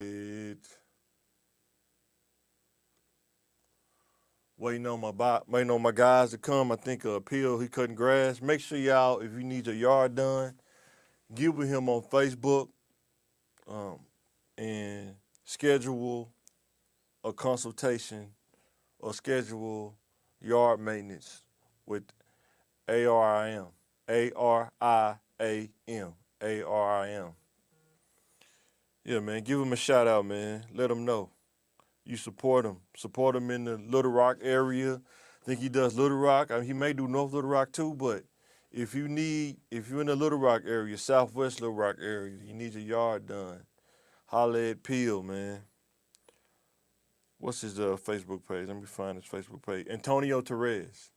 It waiting on my guys to come. I think Appeal he cutting grass. Make sure y'all, if you need your yard done, get with him on Facebook um, and schedule a consultation or schedule yard maintenance with ARIM. ARIAM. ARIM. Yeah, man. Give him a shout out, man. Let him know you support him. Support him in the Little Rock area. I think he does Little Rock. I mean, he may do North Little Rock too, but if you're in the Little Rock area, Southwest Little Rock area, you need your yard done. Holla at Peel, man. What's his Facebook page? Let me find his Facebook page. Antonio Torres.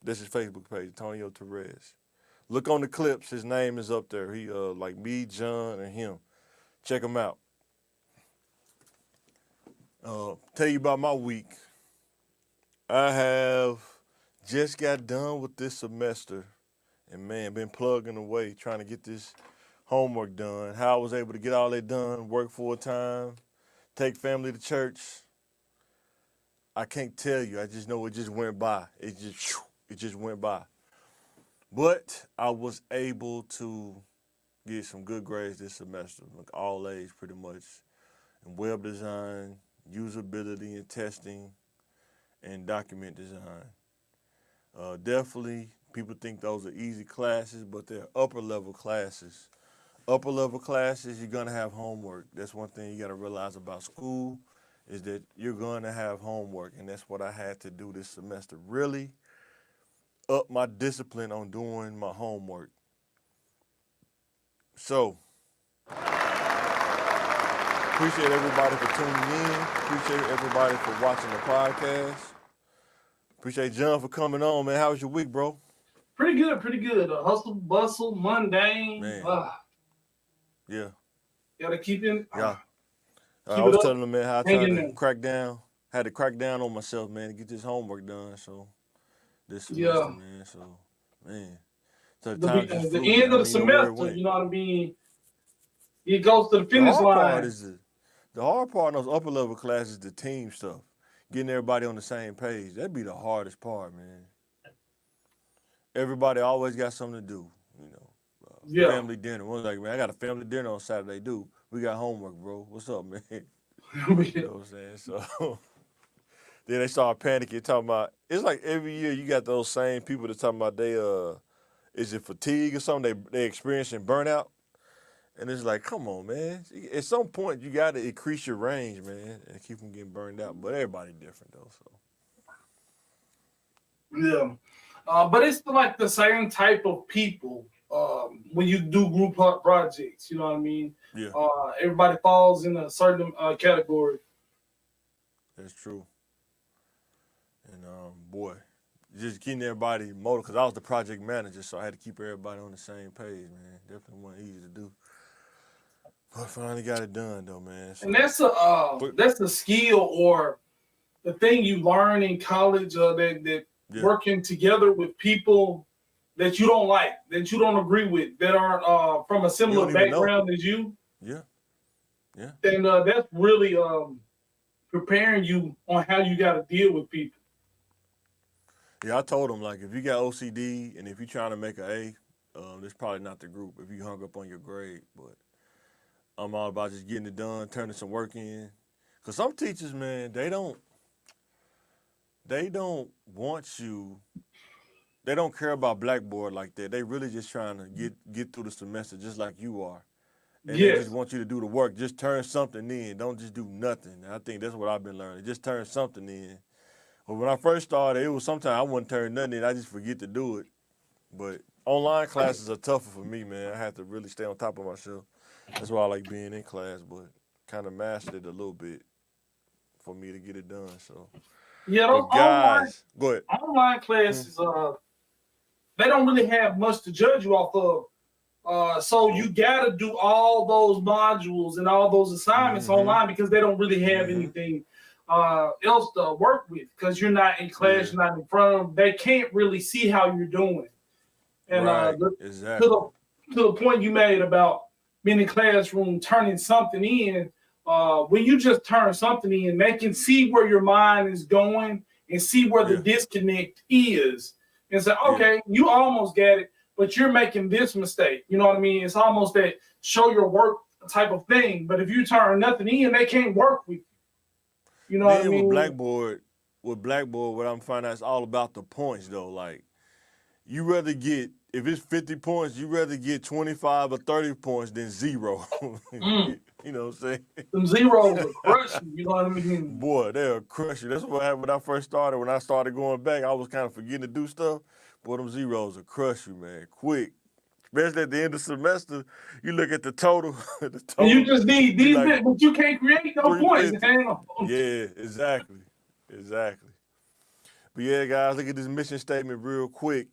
This is Facebook page. Antonio Torres. Look on the clips. His name is up there. He like me, John, and him. Check him out. Tell you about my week. I have just got done with this semester, and man, been plugging away trying to get this homework done. How I was able to get all that done, work full time, take family to church. I can't tell you. I just know it just went by. It just went by. But I was able to get some good grades this semester, like all A's pretty much, in web design, usability and testing, and document design. Definitely, people think those are easy classes, but they're upper level classes. Upper level classes, you're gonna have homework. That's one thing you gotta realize about school is that you're gonna have homework, and that's what I had to do this semester. Really up my discipline on doing my homework. So, appreciate everybody for tuning in. Appreciate everybody for watching the podcast. Appreciate John for coming on, man. How was your week, bro? Pretty good, pretty good. Hustle, bustle, mundane. Man, yeah, Gotta keep in, yeah. I keep it was up, telling him, man, how I hang tried in to there. crack down, had to crack down on myself, man, to get this homework done. So this semester, Yeah, man. So, man, so the time just the flew. end I of the didn't even know where it semester, went. you know what I mean. It goes to the The finish hard part line. is the hard part in those upper level classes, the team stuff, getting everybody on the same page. That'd be the hardest part, man. Everybody always got something to do, you know. Yeah, Family dinner. One's like, man, I got a family dinner on Saturday. Dude, we got homework, bro. What's up, man? You know what I'm saying? So then they start panicking, talking about it's like every year you got those same people that talking about they is it fatigue or something? They experiencing burnout. And it's like, come on, man. At some point you gotta increase your range, man, and keep from getting burned out. But everybody different though, so yeah. But it's like the same type of people when you do group projects. You know what I mean? yeah, Everybody falls in a certain category. that's true. And boy, just getting everybody motivated because I was the project manager, so I had to keep everybody on the same page, man. Definitely wasn't easy to do. But finally got it done though, man. And So but that's a skill or the thing you learn in college that yeah, working together with people that you don't like, that you don't agree with, that aren't from a you similar don't even know. background as you, Yeah, yeah. and that's really preparing you on how you got to deal with people. Yeah, I told him like if you got OCD and if you're trying to make an A, this probably not the group. If you hung up on your grade, but I'm all about just getting it done, turning some work in. Cause some teachers, man, they don't want you. They don't care about Blackboard like that. They really just trying to get through the semester just like you are, and they just Yes, want you to do the work. Just turn something in. Don't just do nothing. And I think that's what I've been learning. Just turn something in. But when I first started, it was sometimes I wouldn't turn nothing in. I just forget to do it. But online classes are tougher for me, man. I have to really stay on top of myself. That's why I like being in class, but kind of mastered it a little bit for me to get it done. So, yeah, those but guys, go ahead. online Hmm? classes, they don't really have much to judge you off of. So you Nope. got to do all those modules and all those assignments Mm-hmm. online because they don't really have Mm-hmm. anything else to work with because you're not in class, Yeah. you're not in front of them. They can't really see how you're doing. And Right. to Exactly. the to the point you made about being in classroom, turning something in. when you just turn something in, they can see where your mind is going and see where the Yeah. disconnect is, and say, Yeah. okay, you almost get it, but you're making this mistake. You know what I mean? It's almost that show your work type of thing. But if you turn nothing in, they can't work with you. You know what I Then with mean? Blackboard, what I'm finding out is all about the points though. Like you rather get if it's 50 points, you rather get 25 or 30 points than zero. Mm. You know what I'm saying? Them zeros will crush you. You know what I mean? Boy, they'll crush you. That's what happened when I first started. When I started going back, I was kind of forgetting to do stuff. Boy, them zeros will crush you, man, quick. Especially at the end of the semester, you look at the total. The And you total just need be these like bits, but you can't create no points. 350. Hang on. Yeah, exactly. Exactly. But yeah, guys, look at this mission statement real quick.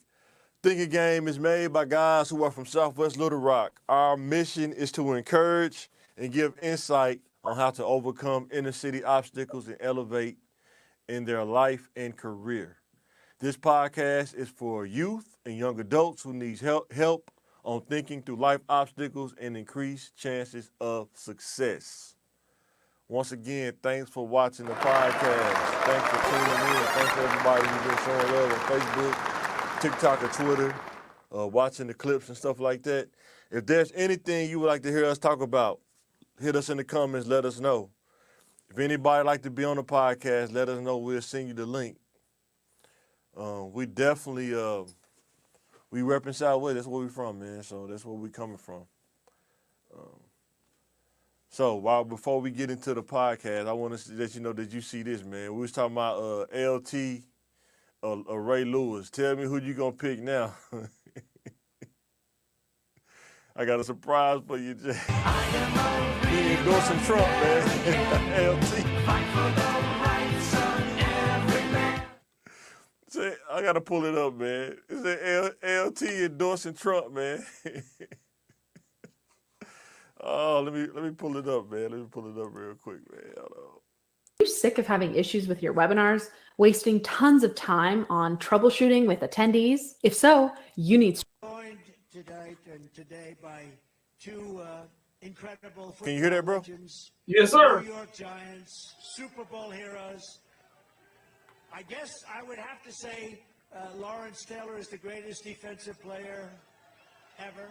Thinking Game is made by guys who are from Southwest Little Rock. Our mission is to encourage and give insight on how to overcome inner city obstacles and elevate in their life and career. This podcast is for youth and young adults who need help on thinking through life obstacles and increased chances of success. Once again, thanks for watching the podcast. Thanks for tuning in. Thanks for everybody who's been showing love on Facebook, TikTok, or Twitter, watching the clips and stuff like that. If there's anything you would like to hear us talk about, hit us in the comments, let us know. If anybody like to be on the podcast, let us know. We'll send you the link. We definitely, we repping Southwest. That's where we from, man. So that's where we coming from. So before we get into the podcast, I want to let you know that you see this, man. We was talking about LT, Ray Lewis. Tell me who you gonna pick now. I got a surprise for you, Jay. He endorsing Trump, man. LT. Say, I gotta pull it up, man. It's an LT endorsing Trump, man. Oh, let me pull it up, man. Let me pull it up real quick, man. Hold on. Are you sick of having issues with your webinars, wasting tons of time on troubleshooting with attendees? If so, you need Joined today by two incredible Can you hear that, bro? legends, Yes, sir. New York Giants, Super Bowl heroes. I guess I would have to say Lawrence Taylor is the greatest defensive player ever.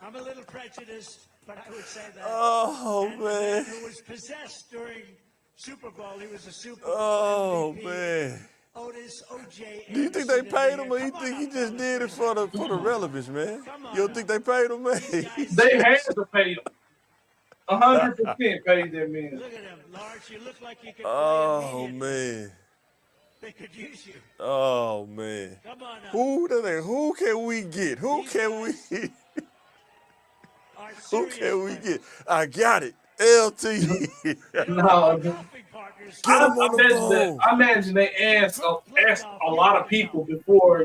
I'm a little prejudiced, but I would say that. Oh, And the man. who was possessed during Super Bowl. He was a Super Bowl Oh, MVP. man. Otis O.J. Do you think they Anderson in paid the him, or air. you Come think on he up, just did it fellas. for the relevance, man? Come on You don't think they paid him, man? These guys- They had to pay them. 100% paid that man. Look at him, Lawrence. You look like you could Oh, play immediately. man. They could use you. Oh, man. Come on up. Who can we get? Who can we Our Who serious can we friends. get? I got it. LT. No, Golfing partners. Get him on the phone. I imagine they asked a lot of people before,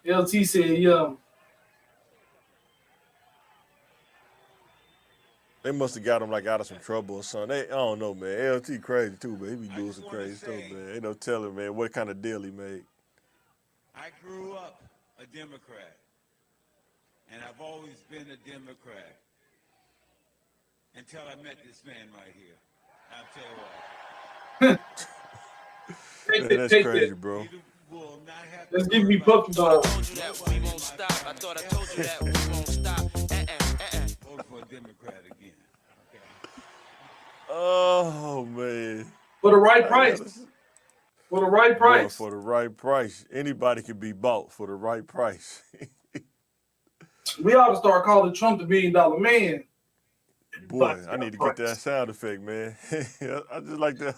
LT said, yeah. They must have got him like out of some trouble or something. I don't know, man. LT crazy too, man. He be doing some crazy stuff, man. Ain't no telling, man, what kind of deal he made. I grew up a Democrat, and I've always been a Democrat until I met this man right here. I'll tell you what. Man, that's crazy, bro. You will not have Let's to give worry me about puppy dog. told you that we won't stop. I thought I told you that we won't stop. vote for a Democrat again. Okay. Oh, man. For the right price. For the right Boy, price. for the right price. Anybody can be bought for the right price. We ought to start calling Trump the $1 billion man. Boy, I need to get that sound effect, man. I just like that.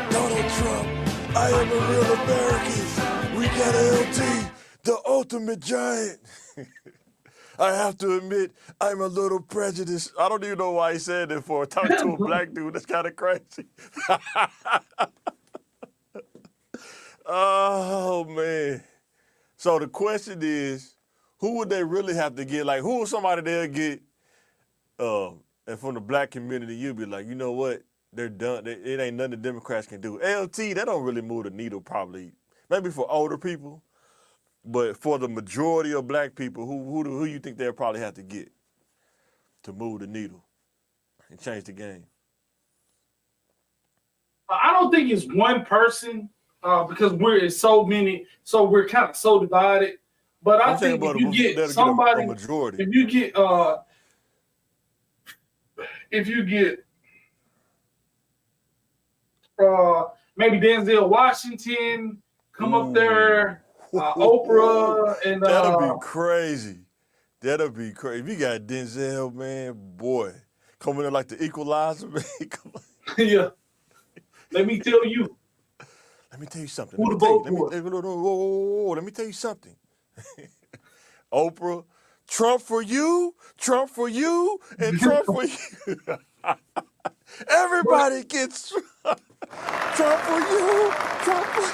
Donald Trump, I am a real American. We got LT, the ultimate giant. I have to admit, I'm a little prejudiced. I don't even know why he said that for. Talking to a black dude, that's kind of crazy. Oh, man. So the question is, who would they really have to get? Like, who is somebody they'll get? And from the black community, you'll be like, you know what? They're done. It ain't nothing the Democrats can do. LT, that don't really move the needle probably. Maybe for older people. But for the majority of black people, who you think they'll probably have to get to move the needle and change the game? I don't think it's one person because we're so many, so we're kind of so divided. But I think if you get somebody, a majority. if you get maybe Denzel Washington come up there, Oprah, and that'll be crazy. That'll be crazy. If you got Denzel, man, boy, coming in like the Equalizer, man. yeah. Let me tell you. Let me tell you something. Who Let me tell you something. Oprah, Trump for you, and Trump for you. Everybody gets Trump for you, Trump for you.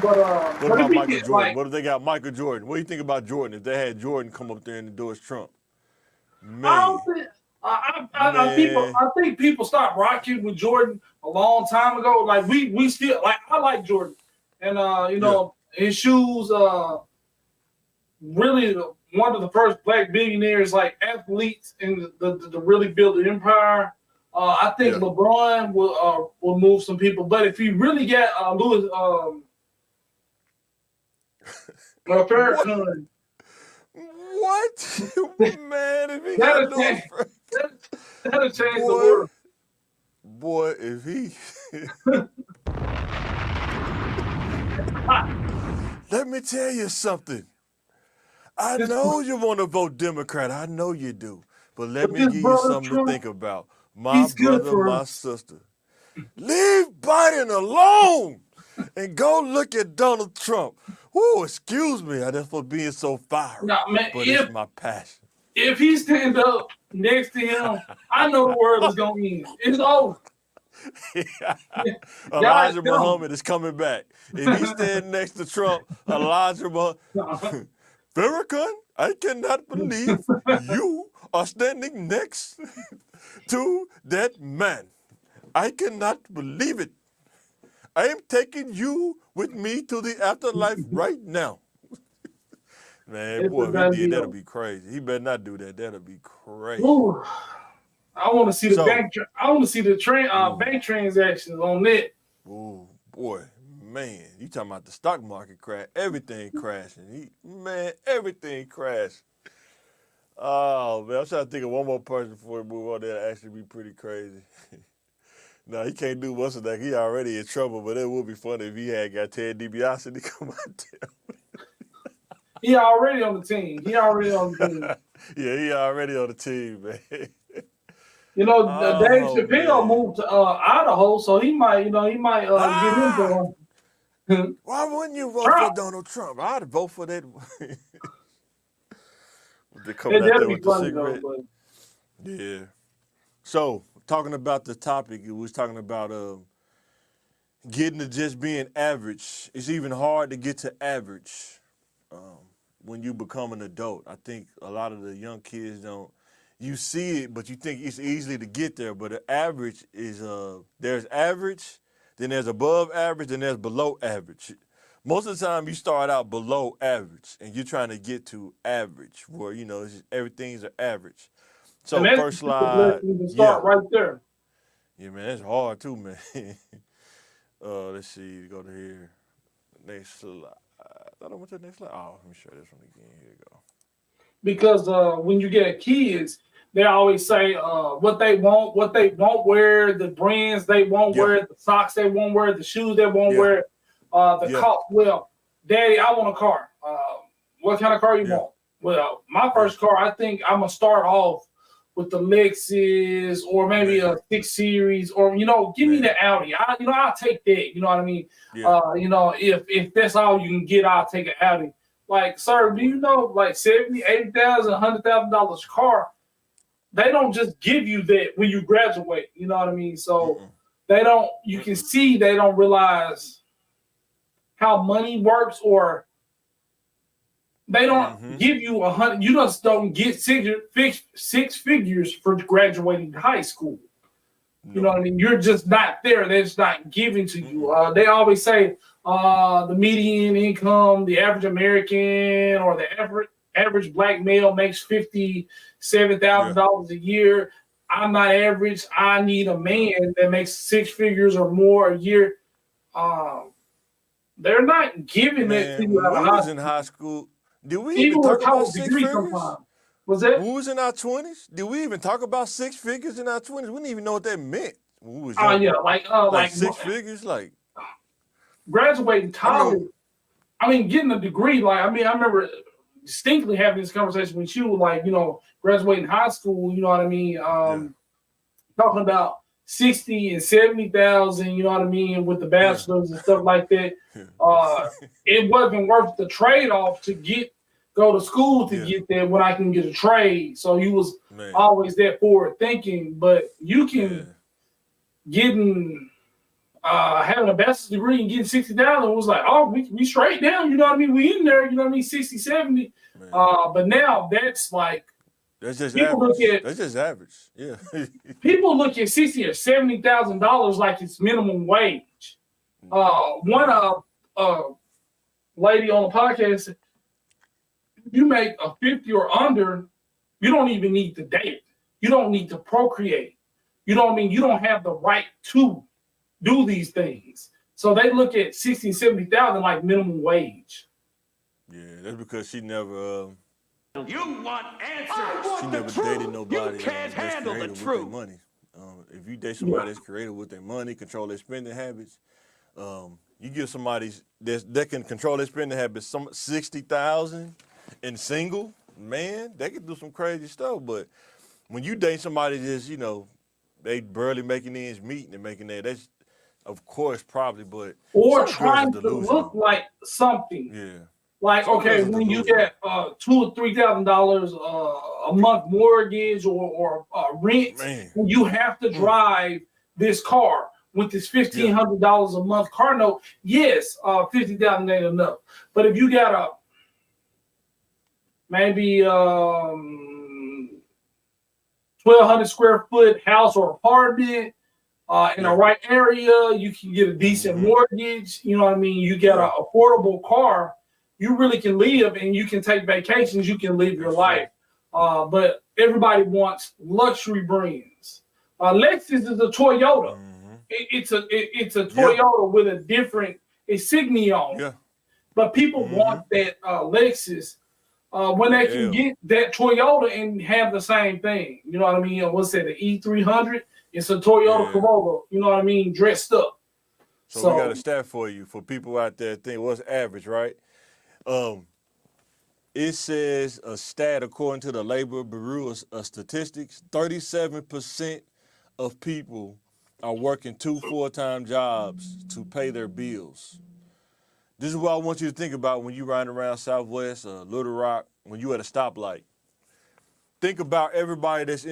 But what about Michael Jordan? What if they got Michael Jordan? What do you think about Jordan if they had Jordan come up there and endorse Trump? Man. I think people stopped rocking with Jordan a long time ago. Like we still like I like Jordan, and you know his shoes. Really one of the first black billionaires, like athletes, in the really build the empire. I think LeBron will move some people, but if you really get Louis Farrakhan. What? Man, if he got that'll change the world. Boy, if he let me tell you something. I know you want to vote Democrat. I know you do. But let me give you something to think about. My brother, my sister. Leave Biden alone and go look at Donald Trump. Oh, excuse me, that's for being so fiery. Nah, man, but it's my passion. If he stand up next to him, I know the world is gonna end. It's over. Elijah Muhammad is coming back. If he stand next to Trump, Elijah Muhammad, Farrakhan, I cannot believe you are standing next to that man. I cannot believe it. I am taking you with me to the afterlife right now. Man, boy, if he did, that'll be crazy. He better not do that. That'll be crazy. Ooh, I want to see the bank. I want to see the bank transactions on that. Oh boy, man, you talking about the stock market crash? Everything crashing. Everything crashed. Oh man, I'm trying to think of one more person before we move on. That'll actually be pretty crazy. No, he can't do what's that. He already in trouble, but it would be funny if he had got Ted DiBiase to come out there. He already on the team. Yeah, he already on the team, man. You know, Dave Chappelle moved to Idaho, so he might get into him. Why wouldn't you vote for Donald Trump? I'd vote for that. They're coming out there with the cigarette. Yeah. So, talking about the topic, we was talking about getting to just being average. It's even hard to get to average when you become an adult. I think a lot of the young kids don't. You see it, but you think it's easy to get there. But the average is there's average, then there's above average, then there's below average. Most of the time, you start out below average, and you're trying to get to average, where everything's an average. So first slide, start right there. Yeah, man, it's hard too, man. Let's see, go to here. Next slide. I don't want to the next slide. Oh, let me show this one again. Here you go. Because when you get kids, they always say what they won't wear, the brands they won't wear, the socks they won't wear, the shoes they won't wear, the car. Well, Daddy, I want a car. What kind of car you want? Well, my first car, I think I'm gonna start off with the Lexus or maybe a 6 Series, or give me the Audi. I'll take that. You know what I mean? Yeah. If that's all you can get, I'll take an Audi. Like, sir, do you know, like $70,000, $80,000, $100,000 car, they don't just give you that when you graduate. You know what I mean? So they don't. You can see they don't realize how money works, or they don't give you 100. You just don't get six figures for graduating high school. You know what I mean? You're just not there. They're just not given to you. They always say the median income, the average American or the average black male makes $57,000 a year. I'm not average. I need a man that makes 6 figures or more a year. They're not giving it to you. When we was in high school, did we even with talk about college 6 degree figures? sometimes. Was that? When we was in our 20s, did we even talk about 6 figures in our 20s? We didn't even know what that meant when we was young. Yeah, like 6 figures, like graduating college. Getting a degree. I remember distinctly having this conversation with you, graduating high school. You know what I mean? Talking about 60 and 70,000. You know what I mean, with the bachelors and stuff like that. It wasn't worth the trade-off to go to school to get there when I can get a trade. So you was always that forward thinking, but you can having a bachelor's degree and getting 60,000 was like, oh, we straight down, you know what I mean? We in there, you know what I mean? 60, 70. But now that's like, that's just people average. That's just average. Yeah. People look at $60,000 or $70,000 like it's minimum wage. One lady on the podcast said, if you make a 50 or under, you don't even need to date. You don't need to procreate. You know what I mean? You don't have the right to do these things. So they look at 60, 70,000 like minimum wage. Yeah, that's because she never You want answers. she never dated nobody You can't that's handle the creative with truth. their money. If you date somebody that's creative with their money, control their spending habits, you give somebody that can control their spending habits 60,000 and single, man, they can do some crazy stuff. But when you date somebody that's, they barely making ends meet and making that's of course probably, but or trying to look like something. Yeah. Like, okay, when you get $2,000 or $3,000 a month mortgage or rent, you have to drive this car with this $1,500 a month car note. Yes, $50,000 ain't enough. But if you got a maybe 1,200 square foot house or apartment in the right area, you can get a decent mortgage. You know what I mean? You get an affordable car. You really can live and you can take vacations. You can live your life. But everybody wants luxury brands. Lexus is a Toyota. It's a Toyota with a different insignia on it. But people want that Lexus when they can get that Toyota and have the same thing. You know what I mean? What's that, the E300? It's a Toyota Corolla, you know what I mean, dressed up. So we got a stat for you, for people out there think what's average, right? It says a stat according to the Labor Bureau of Statistics, 37% of people are working 2 full-time jobs to pay their bills. This is what I want you to think about when you riding around Southwest or Little Rock, when you at a stoplight. Think about everybody that's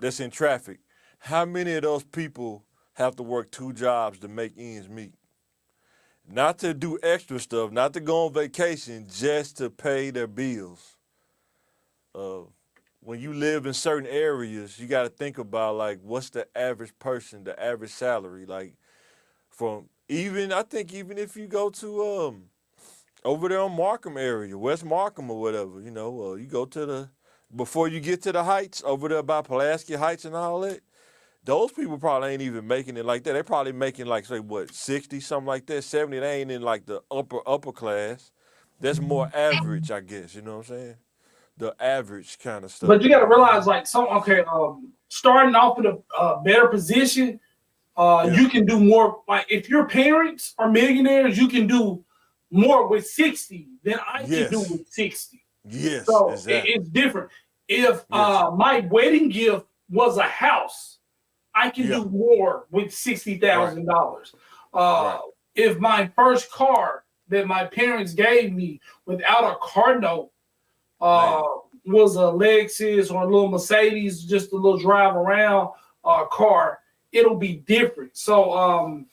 that's in traffic. How many of those people have to work 2 jobs to make ends meet? Not to do extra stuff, not to go on vacation, just to pay their bills. When you live in certain areas, you got to think about, like, what's the average person, the average salary? Like, I think even if you go to over there on Markham area, West Markham or whatever, you go to before you get to the Heights, over there by Pulaski Heights and all that, those people probably ain't even making it like that. They're probably making 60, something like that, 70. They ain't in like the upper class. That's more average, I guess. You know what I'm saying? The average kind of stuff. But you got to realize, starting off in a better position, you can do more. Like, if your parents are millionaires, you can do more with 60 than I can do with 60. Yes, so exactly. It's different. If my wedding gift was a house, I can do more with $60,000. If my first car that my parents gave me without a car note was a Lexus or a little Mercedes, just a little drive around car, it'll be different. So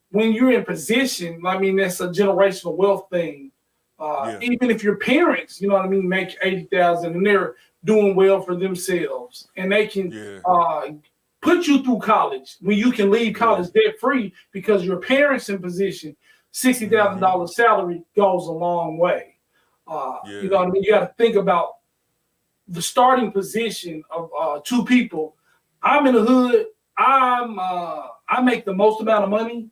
when you're in position, that's a generational wealth thing. Even if your parents, make $80,000 and they're doing well for themselves, and they can put you through college when you can leave college debt free because your parents in position. $60,000 salary goes a long way. You know what I mean? You got to think about the starting position of two people. I'm in the hood. I make the most amount of money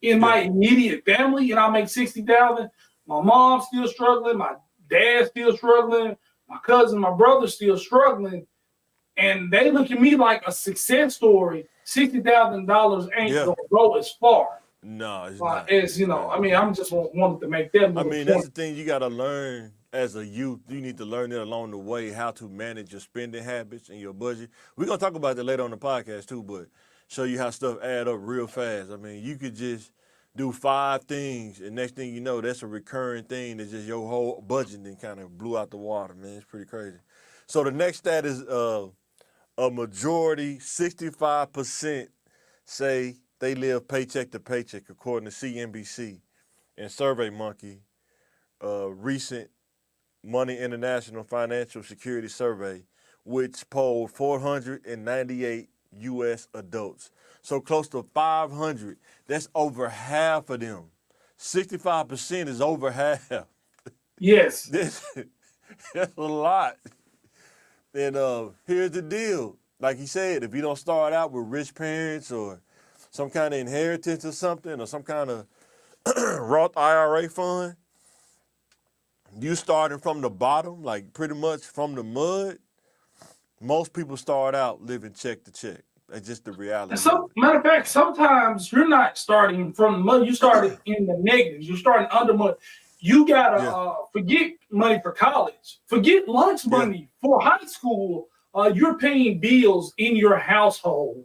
in my immediate family, and I make $60,000. My mom's still struggling. My dad's still struggling. My cousin, my brother's still struggling, and they look at me like a success story. $60,000 ain't gonna go as far. No, it's not. not. As you know, I mean, I'm just wanted to make that. I mean, that's the thing you got to learn as a youth. You need to learn it along the way how to manage your spending habits and your budget. We're gonna talk about that later on the podcast too, but show you how stuff add up real fast. I mean, you could just do 5 things, and next thing you know, that's a recurring thing. That's just your whole budget and kind of blew out the water, man. It's pretty crazy. So the next stat is a majority, 65%, say they live paycheck to paycheck, according to CNBC and SurveyMonkey, recent Money International Financial Security Survey, which polled 498 U.S. adults. So close to 500. That's over half of them. 65% is over half. Yes. That's a lot. And here's the deal. Like he said, if you don't start out with rich parents or some kind of inheritance or something, or some kind of Roth IRA fund, you starting from the bottom, like pretty much from the mud, most people start out living check to check. That's just the reality. So, matter of fact, sometimes you're not starting from the mud. You started in the negatives. You're starting under mud. You gotta forget money for college. Forget lunch money for high school. You're paying bills in your household.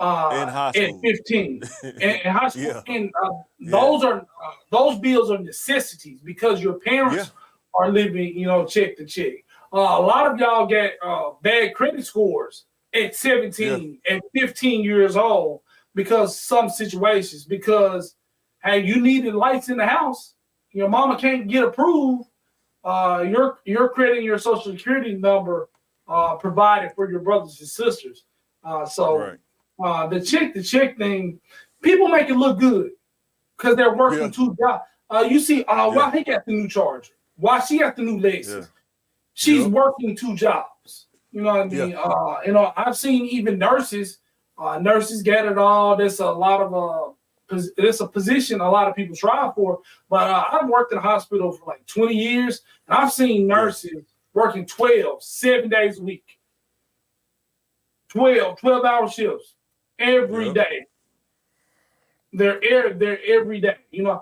In high school. At 15. in high school. And those bills are necessities because your parents are living, check to check. A lot of y'all get bad credit scores at 17 and 15 years old because some situations, because hey, you needed lights in the house. Your mama can't get approved. Your credit and your social security number provided for your brothers and sisters. The check thing, people make it look good because they're working 2 jobs. You see, why he got the new Charger? Why she got the new Lexus? She's working 2 jobs. You know what I mean? I've seen even nurses. Nurses get it all. There's a lot of it's a position a lot of people strive for. But I've worked in a hospital for like 20 years, and I've seen nurses working 7 days a week. 12-hour shifts every day. They're every day. I'm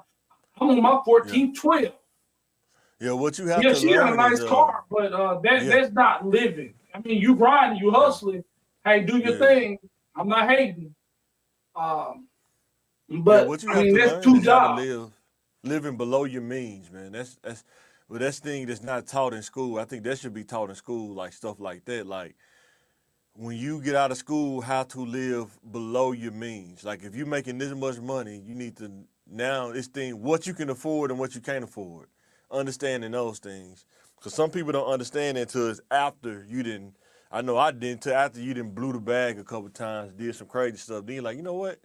on my 14th 12. Yeah, what you have to learn. She got a nice car, but that's not living. I mean, you grinding, you hustling. Hey, do your thing. I'm not hating. But what you I mean, have to that's learn 2 is how jobs. to living below your means, man. That's thing that's not taught in school. I think that should be taught in school, like stuff like that. Like when you get out of school, how to live below your means. Like if you're making this much money, you need to now what you can afford and what you can't afford. Understanding those things. Because some people don't understand it until it's after you didn't. I know I didn't until after you didn't blew the bag a couple times, did some crazy stuff. Then you're like, you know what?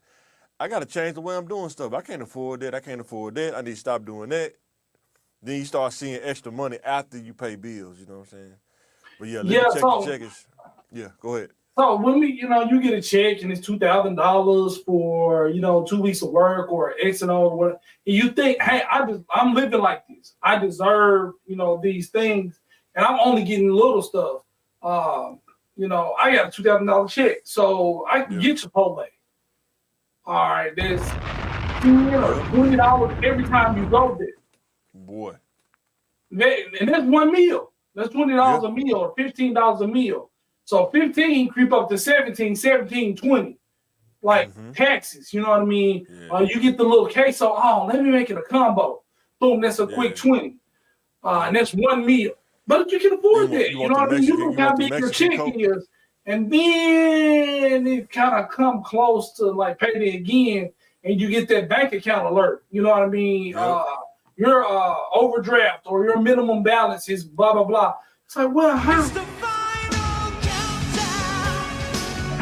I got to change the way I'm doing stuff. I can't afford that. I can't afford that. I need to stop doing that. Then you start seeing extra money after you pay bills. You know what I'm saying? But check is. Yeah, go ahead. So when you get a check and it's $2,000 for 2 weeks of work or X and O or whatever, and you think, hey, I'm living like this. I deserve these things, and I'm only getting little stuff. I got a $2,000 check, so I can get Chipotle. All right, there's $20 every time you go there. Boy, and that's one meal. That's $20 a meal or $15 a meal. So 15 creep up to 17, 20. Like taxes, you know what I mean? Yeah. You get the little queso. Oh, let me make it a combo. Boom, that's a quick 20. And that's one meal. But you can afford that. You know what I mean? You look how big your check is. And then it kind of come close to like payday again. And you get that bank account alert. You know what I mean? Your overdraft or your minimum balance is blah, blah, blah. It's like, well,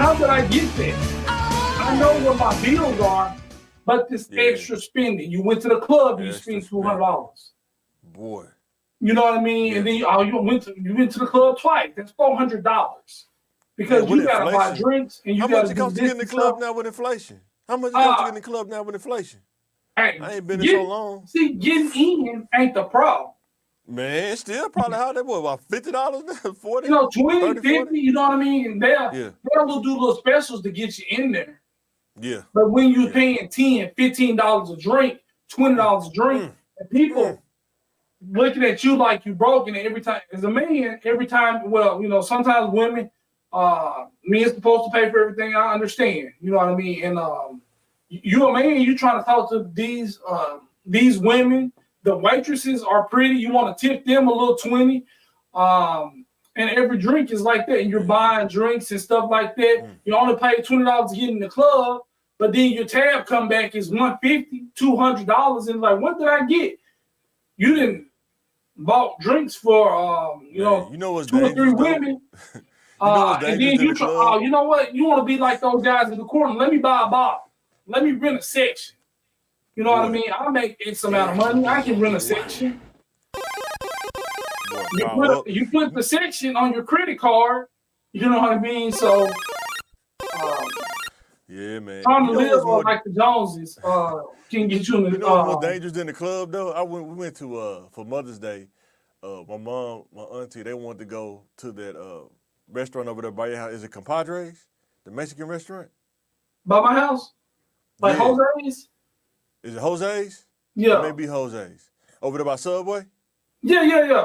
how did I get that? I know what my bills are, but this Yeah. extra spending. You went to the club and you Extra spent $200. Boy. You know what I mean? Yeah. And then you went to the club twice. That's $400 because Man, with you gotta buy inflation, drinks and you how much gotta it do costs to this get in the and club stuff. now with inflation? How much it costs to Uh, get in the club now with inflation? Hey, I ain't been in so long. See, getting in ain't the problem. Man, it's still probably how they were, about $50 now, 40, You know, 20, 30, 50, 40? you know what I mean? And Yeah. they'll do little specials to get you in there. Yeah. But when you're Yeah. paying $10, $15 a drink, $20 a drink, and people looking at you like you broken, and every time, as a man, every time, well, you know, sometimes women, men supposed to pay for everything. I understand, you know what I mean? And you a man, you trying to talk to these women. The waitresses are pretty. You want to tip them a little 20. And every drink is like that. And you're buying drinks and stuff like that. You only pay $20 to get in the club, but then your tab come back is $150, $200, and like, what did I get? You didn't bought drinks for You know what's 2 or 3 dangerous, though? women. You know what's And dangerous then in you the try, club? you know what? You want to be like those guys in the corner. Let me buy a bottle. Let me rent a section. You know what I Boy. mean? I make X amount of money. I can rent a section. Boy, You put the section on your credit card. You know what I mean? So, yeah, man. trying to You know live what's more, like the Joneses can get you in the. you know what's more dangerous in the club, though? We went to, for Mother's Day, my mom, my auntie, they wanted to go to that restaurant over there by your house. Is it Compadres? The Mexican restaurant? By my house? Like Yeah. Jose's? Is it Jose's? Yeah. It may be Jose's. Over there by Subway? Yeah.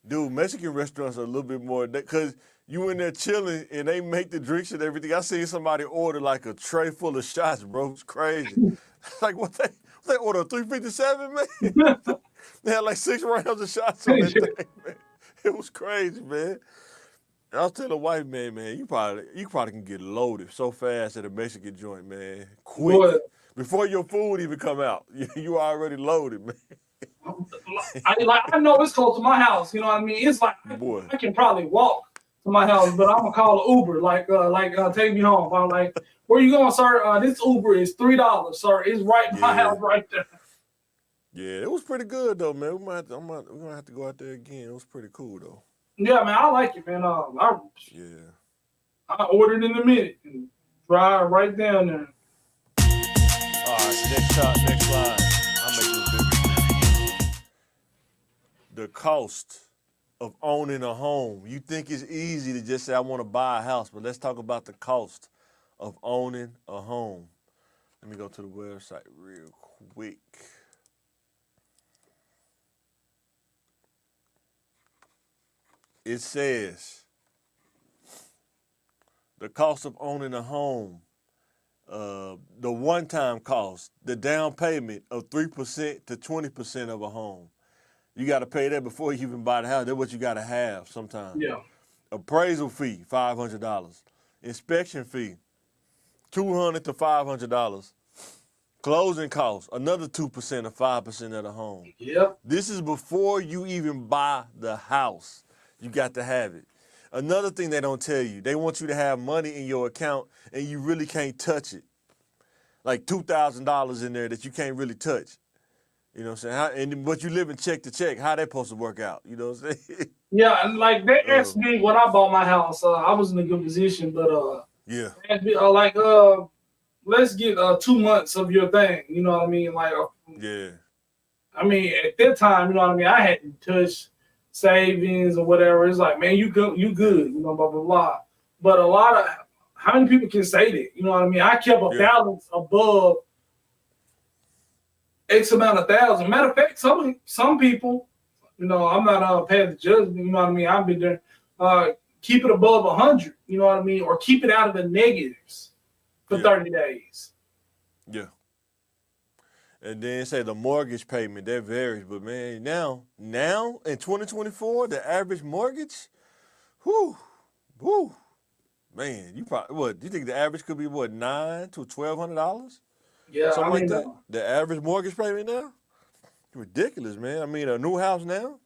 Dude, Mexican restaurants are a little bit more, because you in there chilling and they make the drinks and everything. I seen somebody order like a tray full of shots, bro. It's crazy. Like, what they order, 357, man? They had like 6 rounds of shots on that thing, man. It was crazy, man. I was telling the wife, man, you probably can get loaded so fast at a Mexican joint, man. Quick. Boy. Before your food even come out, you already loaded, man. I know it's close to my house. You know what I mean? It's like Boy. I can probably walk to my house, but I'm gonna call an Uber. Take me home. I'm like, where you going, sir? This Uber is $3, sir. It's right in my house, right there. Yeah, it was pretty good though, man. We're gonna have to go out there again. It was pretty cool though. Yeah, man, I like it, man. Yeah. I ordered in a minute and drive right down there. All right, next slide. I'll make this bigger. The cost of owning a home. You think it's easy to just say, I want to buy a house, but let's talk about the cost of owning a home. Let me go to the website real quick. It says the cost of owning a home, the one-time cost, the down payment of 3% to 20% of a home. You got to pay that before you even buy the house. That's what you got to have sometimes. Yeah. Appraisal fee, $500. Inspection fee, $200 to $500. Closing costs, another 2% or 5% of the home. Yep. This is before you even buy the house. You got to have it. Another thing they don't tell you, they want you to have money in your account and you really can't touch it. Like $2,000 in there that you can't really touch. You know what I'm saying? But you live in check to check. How that supposed to work out? You know what I'm saying? Yeah, and like they asked me when I bought my house, I was in a good position, but Yeah. they asked me, let's get 2 months of your thing. You know what I mean? Like, Yeah. I mean, at that time, you know what I mean? I hadn't touched savings or whatever. It's like, man, you good, you know, blah, blah, blah. But how many people can say that? You know what I mean? I kept a balance above X amount of thousand. Matter of fact, some people, you know, I'm not paying the judgment, you know what I mean? I've been there. Keep it above 100, you know what I mean? Or keep it out of the negatives for 30 days. Yeah. And then say the mortgage payment, that varies. But man, now in 2024, the average mortgage, whoo, man, you think the average could be what, $900 to $1,200? Yeah, Something like that. The average mortgage payment now, ridiculous, man. I mean, a new house now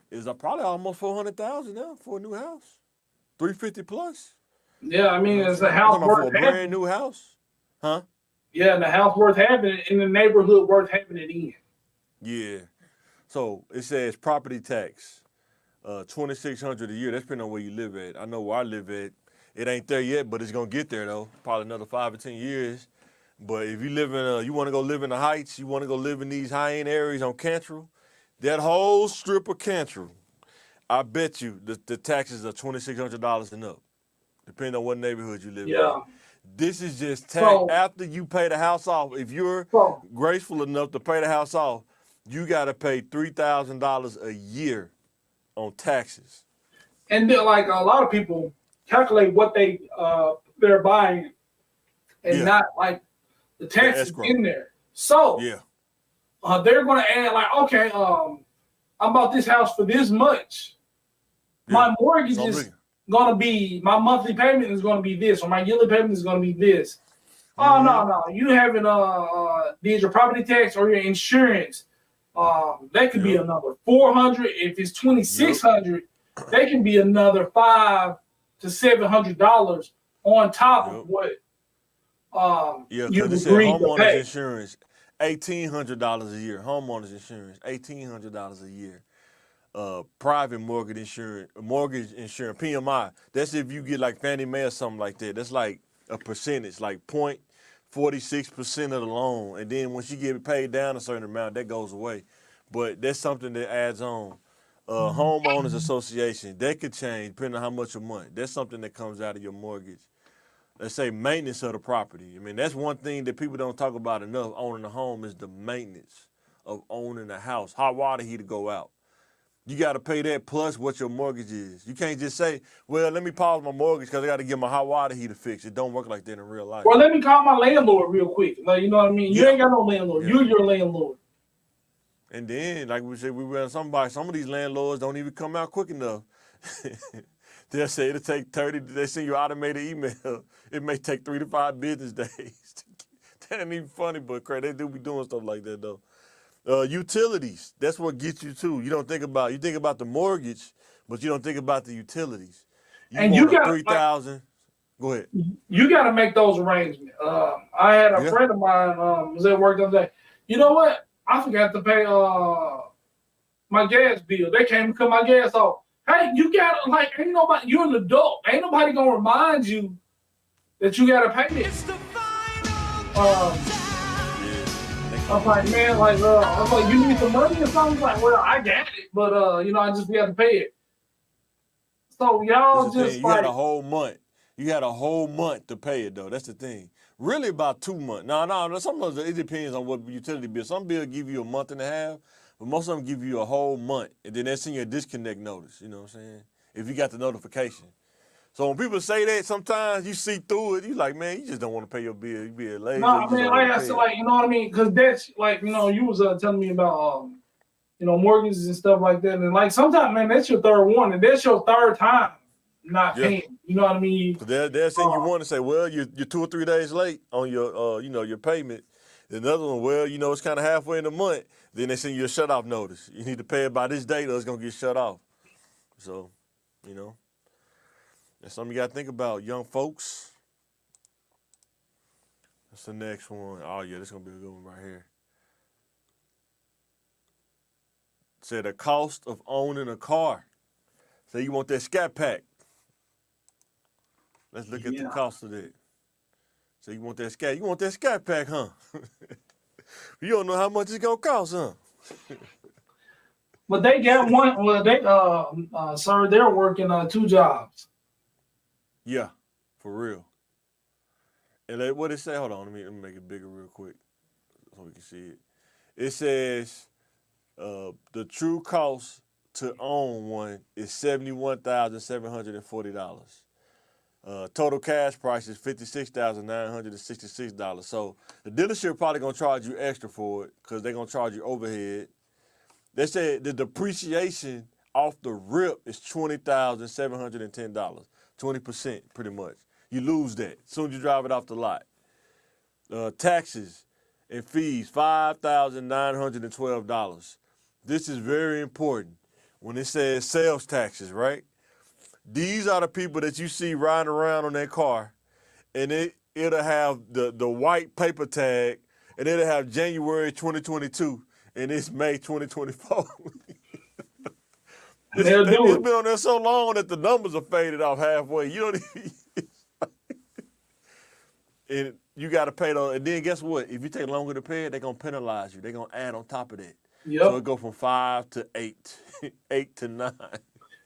is probably almost $400,000 now for a new house, $350 plus. Yeah, I mean, it's a I'm house talking about for a worth brand having. new house, huh? Yeah, and a house worth having in the neighborhood worth having it in. Yeah. So it says property tax, $2,600 a year. That's depending on where you live at. I know where I live at. It ain't there yet, but it's gonna get there though. Probably another 5 or 10 years. But if you live in, you want to go live in the Heights, you want to go live in these high-end areas on Cantrell, that whole strip of Cantrell, I bet you the taxes are $2,600 and up, depending on what neighborhood you live in. Yeah. This is just tax So, after you pay the house off. If you're so graceful enough to pay the house off, you got to pay $3,000 a year on taxes. and then like a lot of people calculate what they're buying and Yeah. not like the taxes escrow. in there. So Yeah. they're gonna add like, okay, I bought this house for this much. My Yeah. mortgage So I'm is looking. gonna be, my monthly payment is gonna be this, or my yearly payment is gonna be this. Oh no, you haven't did your property tax or your insurance. That could be Yep. another $400. If it's $2,600, they can be another $500 to $700 on top Yep. of what Yeah, you've because it said agreed to homeowners pay. insurance, $1,800 a year. Homeowners insurance, $1,800 a year. Private mortgage insurance, PMI. That's if you get like Fannie Mae or something like that. That's like a percentage, like 0.46% of the loan. And then once you get paid down a certain amount, that goes away. But that's something that adds on. Homeowners association, that could change depending on how much a month. That's something that comes out of your mortgage. Let's say maintenance of the property. I mean, that's one thing that people don't talk about enough. Owning a home is the maintenance of owning a house. Hot water heater go out. You got to pay that plus what your mortgage is. You can't just say, well, let me pause my mortgage because I got to get my hot water heater fixed. It don't work like that in real life. Well, let me call my landlord real quick. Like, you know what I mean? You Yeah. ain't got no landlord. Yeah. You're your landlord. And then, like we said, we were some of these landlords don't even come out quick enough. They'll say it'll take 30, they send you automated email. It may take 3 to 5 business days. That ain't even funny, but Craig, they do be doing stuff like that though. Utilities, that's what gets you too. You think about the mortgage, but you don't think about the utilities. And you got 3,000. Go ahead. You got to make those arrangements. I had a friend of mine was at work the other day. You know what? I forgot to pay my gas bill. They came to cut my gas off. Hey, you got ain't nobody. You're an adult. Ain't nobody gonna remind you that you gotta pay it. I was like, man, I was like, you need some money or something? He's like, well, I got it, but I just got to pay it. So y'all just you had a whole month. You had a whole month to pay it though. That's the thing. Really about 2 months. No. Sometimes it depends on what utility bill. Some bills give you a month and a half, but most of them give you a whole month, and then they send you a disconnect notice. You know what I'm saying? If you got the notification. So when people say that, sometimes you see through it. You like, man, you just don't want to pay your bill. You be lazy. No, I mean, I said, you know what I mean? Because that's you was telling me about, mortgages and stuff like that. And sometimes, man, that's your third warning. That's your third time not paying. You know what I mean? They'll send you one and say, well, you're 2 or 3 days late on your, your payment. Another one, well, it's kind of halfway in the month. Then they send you a shut-off notice. You need to pay it by this date or it's going to get shut off. So, that's something you got to think about, young folks. That's the next one. Oh, yeah, this is going to be a good one right here. Say the cost of owning a car. Say you want that Scat Pack. Let's look at the cost of that. So you want that Scat Pack, huh? You don't know how much it's going to cost, huh? But they got one. Well, they sir, they're working 2 jobs. Yeah, for real. And what it say? Hold on, let me make it bigger real quick so we can see it. It says the true cost to own one is $71,740. Total cash price is $56,966. So the dealership probably gonna charge you extra for it because they're gonna charge you overhead. They said the depreciation off the rip is $20,710. 20% pretty much. You lose that as soon as you drive it off the lot. Taxes and fees, $5,912. This is very important when it says sales taxes, right? These are the people that you see riding around on that car, and it'll have the white paper tag, and it'll have January 2022, and it's May 2024. And they'll do It's it. been on there so long that the numbers are faded off halfway. You don't even, and you got to pay those. And then guess what? If you take longer to pay it, they're going to penalize you. They're going to add on top of that. Yep. So it go from 5 to 8, 8 to 9.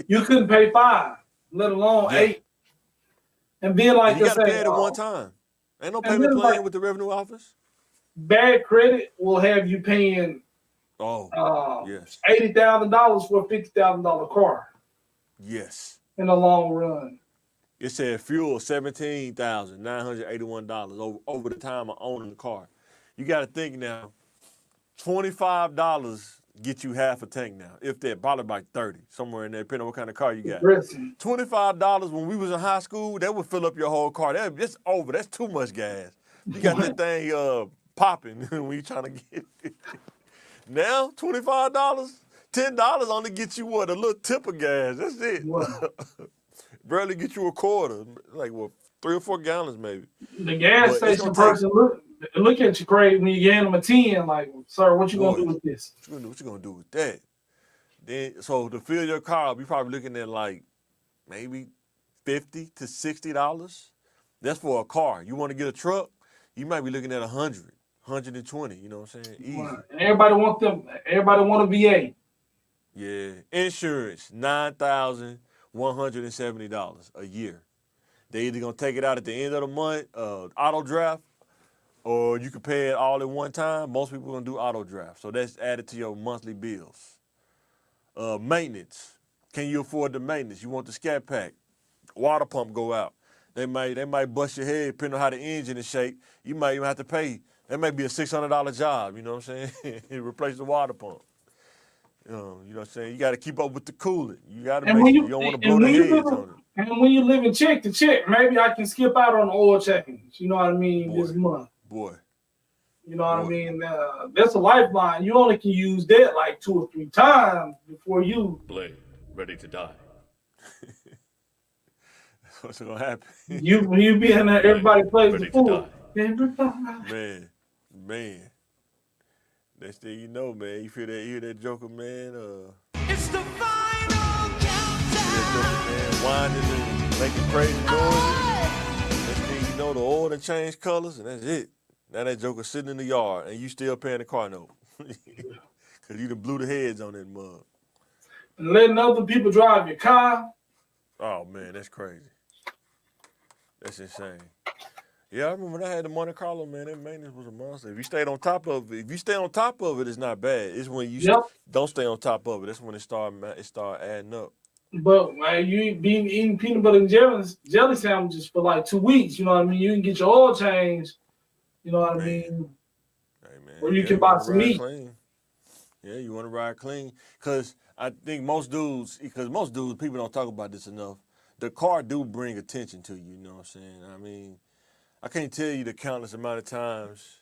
You couldn't pay 5, let alone Yeah. 8. And then, like And you I got to pay say, it at one time. Ain't no and payment then, plan like- with the revenue office. bad credit will have you paying Oh, yes. $80,000 for a $50,000 car Yes. in the long run. It said fuel $17,981 over the time of owning the car. You got to think now, $25 get you half a tank now. If that, probably like 30, somewhere in there, depending on what kind of car you got. Listen, $25 when we was in high school, that would fill up your whole car. That's over. That's too much gas. You got that thing popping when you trying to get it. Now, $25, $10 only get you what? A little tip of gas. That's it. What? Barely get you a quarter. Like, what, 3 or 4 gallons maybe. the gas But it's station gonna person look at you crazy when you hand them a 10. Like, sir, what you gonna Boy. do with this? What you gonna do with that? Then, so to fill your car up, you're probably looking at like maybe $50 to $60. That's for a car. You want to get a truck, you might be looking at 100, 120. You know what I'm saying? Easy. And everybody want a VA. Yeah. Insurance, $9,170 a year. They either gonna take it out at the end of the month, auto draft, or you can pay it all at one time. Most people gonna do auto draft, so that's added to your monthly bills. Maintenance. Can you afford the maintenance? You want the scat pack? Water pump go out. They might bust your head depending on how the engine is shaped. You might even have to pay. That may be a $600 job. You know what I'm saying? Replace the water pump. You know what I'm saying? You got to keep up with the coolant. You got to And make when sure you you don't want to and blow the when you heads live- on it. And when you live in check to check, maybe I can skip out on oil change. You know what I mean? Boy. This month. Boy, You know what I Boy. mean? That's a lifeline. You only can use that like 2 or 3 times before you. Blade, ready to die. what's going to happen? When you be in there, everybody plays Ready the to fool. die. Everybody. Man. Next thing you know, man, you hear that Joker, man. It's the final That Joker, man, whining and making crazy noises. Next thing you know, the oil done changed colors, and that's it. Now that Joker sitting in the yard, and you still paying the car note. Because you done blew the heads on that mug. And letting other people drive your car. Oh, man, that's crazy. That's insane. Yeah, I remember when I had the Monte Carlo, man, that maintenance was a monster. If you stayed on top of it, it's not bad. It's when you Yep. don't stay on top of it. That's when it start adding up. But you been eating peanut butter and jelly sandwiches for like 2 weeks. You know what I mean? You can get your oil changed. You know what I Man. mean? Hey, man, Or you can buy wanna some ride meat. Clean. Yeah, you want to ride clean. Because I think most dudes, people don't talk about this enough. The car do bring attention to you, you know what I'm saying? I mean, I can't tell you the countless amount of times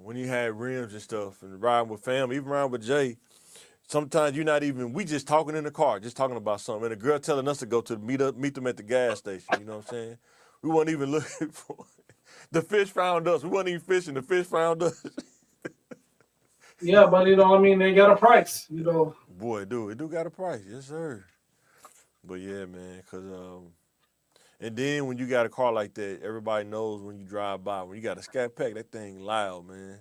when you had rims and stuff and riding with family, even riding with Jay, sometimes we just talking in the car, just talking about something. And a girl telling us to go to meet them at the gas station, you know what I'm saying? We weren't even looking for it. The fish found us. We wasn't even fishing. The fish found us. Yeah, but you know what I mean? They got a price, you know. Boy, it do got a price. Yes, sir. But yeah, man, because and then when you got a car like that, everybody knows when you drive by. When you got a Scat Pack, that thing loud, man.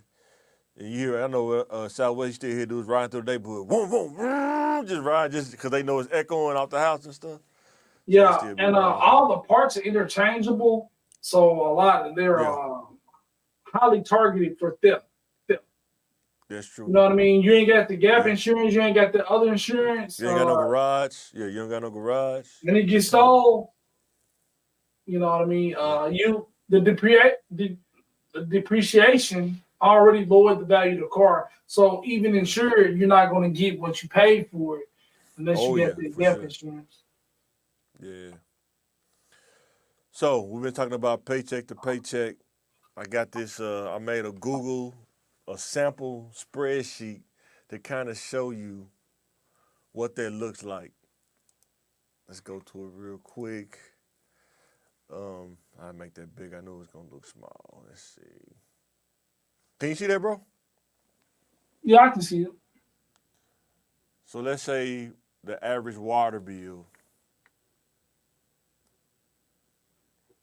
And you hear, I know Southwest still hear dudes riding through the neighborhood, boom, boom, boom, just ride just because they know it's echoing off the house and stuff. Yeah, still be and riding. all the parts are interchangeable, so a lot they're Yeah. highly targeted for theft. That's true. You know what I mean? You ain't got the gap Yeah. insurance, you ain't got the other insurance. You ain't got no garage. Yeah, you don't got no garage. When it gets stole, you know what I mean? The depreciation already lowered the value of the car. So even insured, you're not going to get what you paid for it unless Oh, you yeah, get the for gap sure. insurance. Yeah. So we've been talking about paycheck to paycheck. I got this. I made a sample spreadsheet to kind of show you what that looks like. Let's go to it real quick. I make that big. I know it's gonna look small. Let's see. Can you see that, bro? Yeah, I can see it. So let's say the average water bill.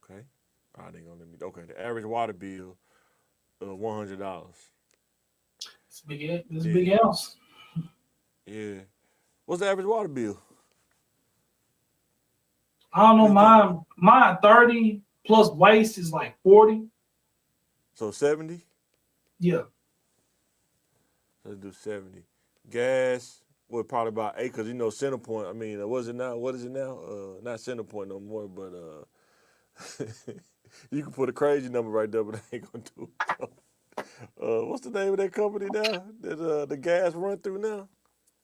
Okay. I ain't gonna let me. Okay, the average water bill, $100. It's a big. It's a big house. Yeah. What's the average water bill? I don't know. Mine 30 plus waste is like 40. So 70. Yeah. Let's do 70. Gas, what, probably about 8, because you know Centerpoint. I mean, what is it now? Not Centerpoint no more, but you can put a crazy number right there, but I ain't gonna do it. What's the name of that company now that the gas run through now?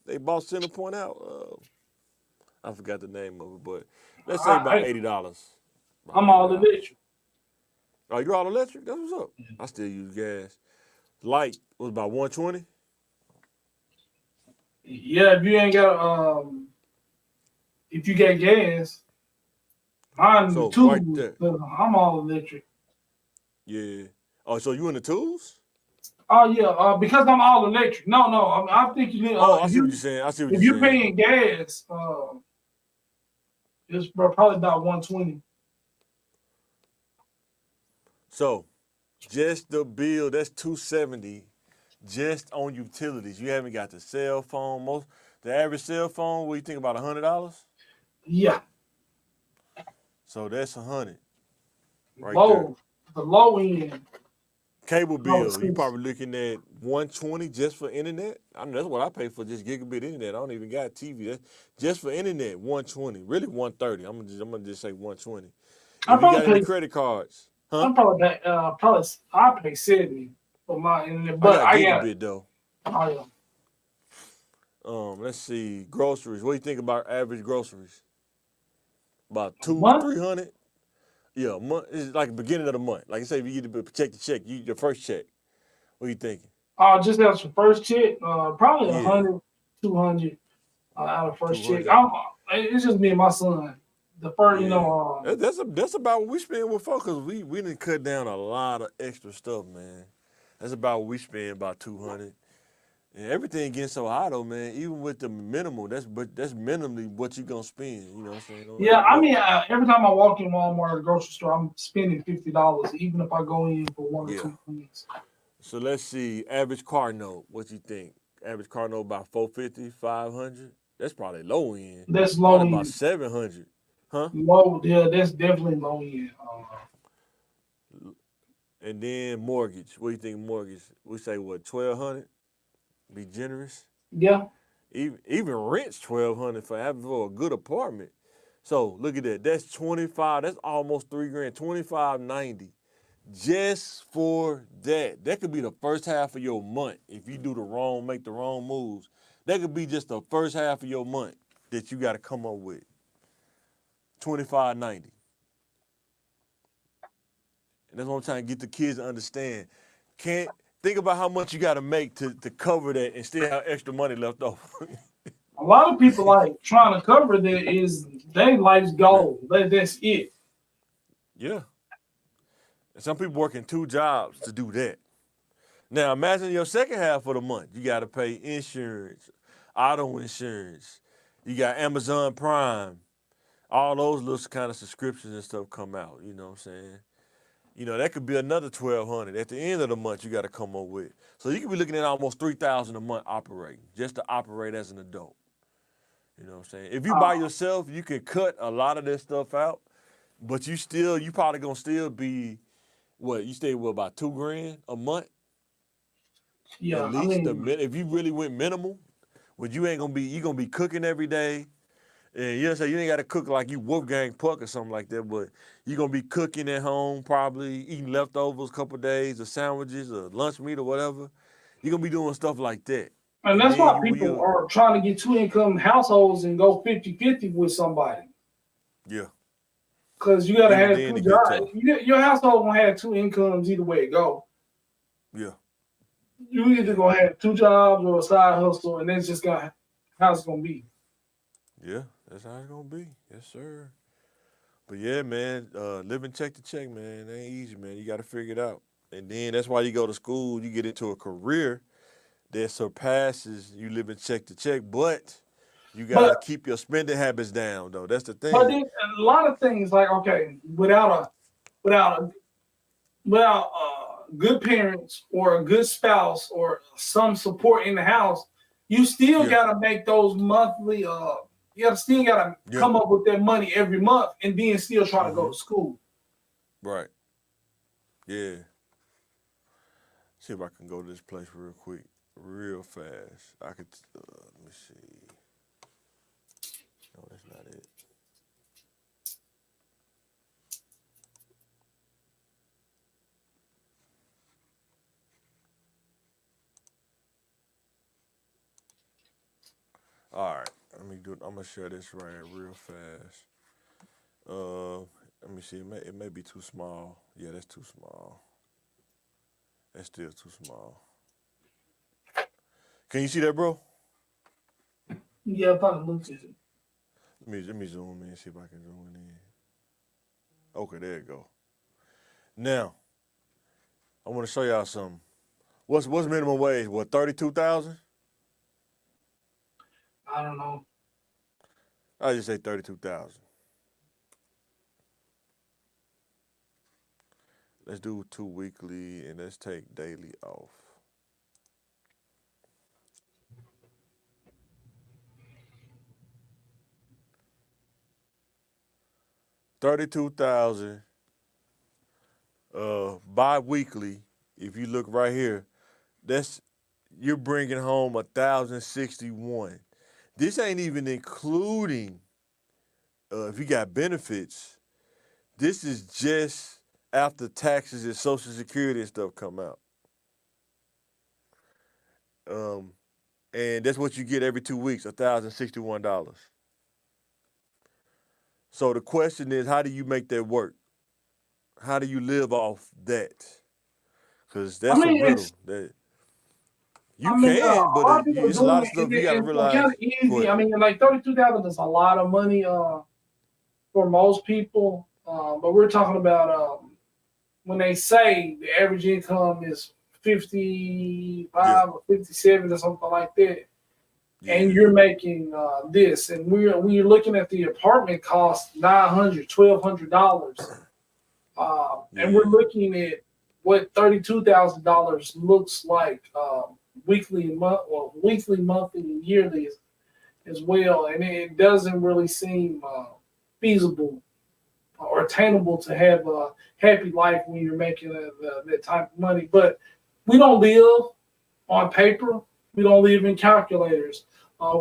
They bought Centerpoint out. I forgot the name of it, but let's say about $80. I'm all electric. Oh, you're all electric? That's what's up. I still use gas. Light was about 120. Yeah, if you ain't got if you got gas, mine So, too. right there. I'm all electric. Yeah. Oh, so you in the tools? Oh yeah, because I'm all electric. No, I think you need. I see what you're saying. If you're paying gas, it's probably about 120. So, just the bill, that's $270 just on utilities. You haven't got the cell phone. The average cell phone, what do you think, about $100? Yeah. So that's $100 right low, there. The low end. Cable bill, you it's- probably looking at $120 just for internet. I mean, that's what I pay for, just gigabit internet. I don't even got TV. That's just for internet, $120. Really $130. I'm gonna just say $120. If you got any credit cards, huh? I'm probably I pay 70 for my internet, but I got gigabit though. Oh yeah. Let's see, groceries. What do you think about average groceries? About Month? 300. Yeah, month. It's like the beginning of the month. Like I say, if you get to check the check, your first check. What are you thinking? Just as your first check, probably Yeah. 100, 200 out of first 200. check. It's just me and my son. The first, Yeah. That's about what we spend with folks, because we didn't cut down a lot of extra stuff, man. That's about what we spend, about 200. And everything getting so high though, man. Even with the minimal, that's minimally what you gonna spend. You know what I'm saying? Yeah, I mean, every time I walk in Walmart or the grocery store, I'm spending $50, even if I go in for one or two things. So let's see, average car note. What you think? Average car note about 450, 500. That's probably low end. That's low Probably end. about 700, huh? Low, yeah, that's definitely low end. And then mortgage. What do you think mortgage? We say what, 1,200? Be generous. Yeah. Even rent's 1,200 for a good apartment. So look at that. That's 25. That's almost $3,000. 25.90 just for that. That could be the first half of your month if you make the wrong moves. That could be just the first half of your month that you got to come up with. 25.90. And that's what I'm trying to get the kids to understand. Think about how much you got to make to cover that and still have extra money left over. A lot of people like trying to cover that is their life's goal. That's it. Yeah. And some people working 2 jobs to do that. Now imagine your second half of the month. You got to pay insurance, auto insurance. You got Amazon Prime. All those little kind of subscriptions and stuff come out. You know what I'm saying? You know, that could be another $1,200 at the end of the month you got to come up with. So you could be looking at almost $3,000 a month operating, just to operate as an adult. You know what I'm saying? If you by yourself, you can cut a lot of this stuff out, but you probably gonna still be, you stay with about $2,000 a month? Yeah, at least if you really went minimal, you're gonna be cooking every day. And you know what I'm saying? You ain't got to cook like you Wolfgang Puck or something like that, but you're going to be cooking at home, probably eating leftovers a couple of days, or sandwiches, or lunch meat, or whatever. You're going to be doing stuff like that. And that's why people are trying to get 2-income households and go 50-50 with somebody. Yeah. Because you got to have 2 jobs. Your household going to have 2 incomes either way it go. Yeah. You either going to have 2 jobs or a side hustle, and that's just how it's going to be. Yeah, That's how it's gonna be. Yes, sir. But yeah, man, living check to check, man, it ain't easy, man. You got to figure it out. And then that's why you go to school. You get into a career that surpasses you living check to check, but you got to But keep your spending habits down, though. That's the but thing. then a lot of things like okay, without good parents or a good spouse or some support in the house, you still Yeah. gotta make those monthly. You still gotta Yeah. come up with that money every month, and then still try to go to school. Right. Yeah. See if I can go to this place real quick, real fast. I could, let me see. No, that's not it. All right, let me do it. I'm gonna share this right here real fast. Let me see. It may be too small. Yeah, that's too small. That's still too small. Can you see that, bro? Yeah, I thought it looked good. Let me zoom in. See if I can zoom in. Okay, there you go. Now, I want to show y'all something. What's minimum wage? What, 32,000? I don't know. I just say 32,000. Let's do 2 weekly and let's take daily off. $32,000 bi-weekly. If you look right here, you're bringing home 1,061. This ain't even including if you got benefits. This is just after taxes and Social Security and stuff come out. And that's what you get every 2 weeks, $1,061. So the question is, how do you make that work? How do you live off that? Because that's a riddle. That you I mean, can, a lot but of people it's a lot of doing stuff it, you got to it's realize. kind of easy. I mean, like 32,000 is a lot of money for most people. But we're talking about when they say the average income is 55 or 57 or something like that, and you're making this, and we're looking at the apartment cost $900, $1,200, and we're looking at what $32,000 looks like weekly, monthly, and yearly as well, and it doesn't really seem feasible or attainable to have a happy life when you're making that type of money. But we don't live on paper. We don't live in calculators.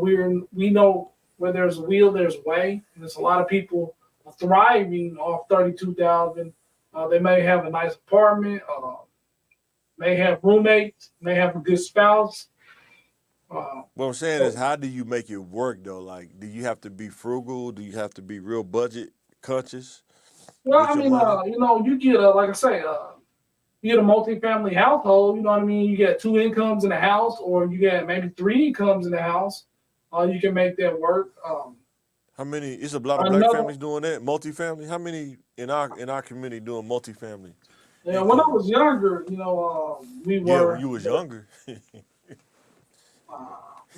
We know where there's a will, there's a way. And there's a lot of people thriving off 32,000. They may have a nice apartment, may have roommates, may have a good spouse. What I'm saying is, how do you make it work though? Like, do you have to be frugal? Do you have to be real budget conscious? Well, with I your mean, money? you get like I say, you get a multi-family household. You know what I mean? You get 2 incomes in the house, or you get maybe 3 incomes in the house. You can make that work. How many? It's a lot of black families doing that. Multifamily. How many in our community doing multifamily? Yeah, when I was younger, we were. Yeah, when you was younger.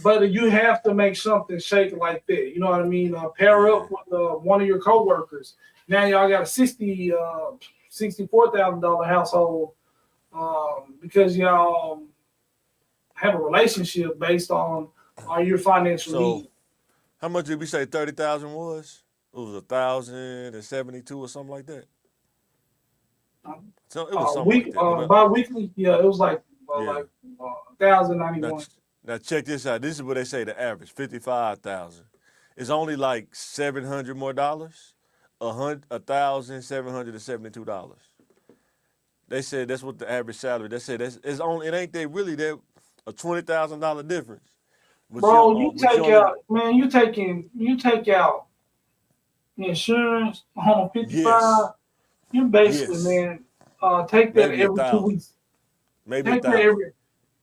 But you have to make something shake like that. You know what I mean? Pair up with one of your coworkers. Now y'all got a $64,000 household because y'all have a relationship based on your financial needs. How much did we say 30,000 was? It was 1,072 or something like that. So it was something like that. Bi-weekly, yeah, it was like 1,091. Now check this out. This is what they say the average, 55,000. It's only like $700 more dollars, $1,772. They said that's what the average salary. They said it ain't that really that a $20,000 difference. Bro, you take out insurance on 55. Yes. You basically, man, take that Maybe every 2 1,000. weeks. Maybe Take that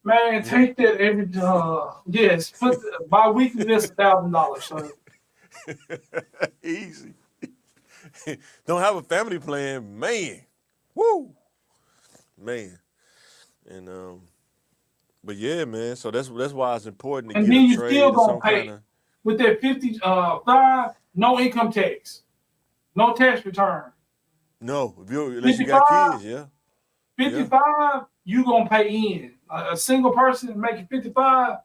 1,000. take that every yes. Put bi-weekly, that's $1,000. So Easy. Don't have a family plan, man. Woo, man. And but yeah, man. So that's why it's important to And get then a you trade still or gonna some pay kind of. with that 55, no income tax, no tax return. No, unless you got 55, kids, yeah. 55, you gonna pay in. A single person making 55,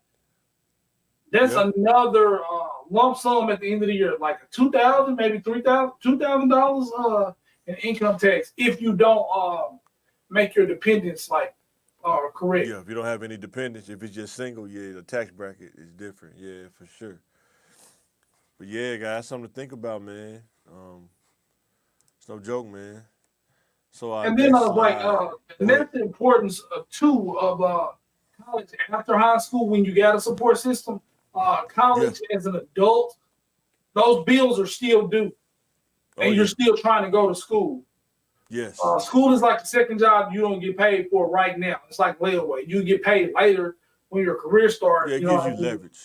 that's Yeah. another lump sum at the end of the year, like $2,000, maybe $2,000 in income tax if you don't make your dependents correct. Yeah, if you don't have any dependents, if it's just single, yeah, the tax bracket is different. Yeah, for sure. But yeah, guys, something to think about, man. It's no joke, man. So I And then next I was like, slide. and Go ahead. that's the importance too of college after high school when you got a support system. College as an adult, those bills are still due, and you're still trying to go to school. Yes. School is like the second job you don't get paid for right now. It's like layaway. You get paid later when your career starts. Yeah, it you know gives what you I mean? leverage.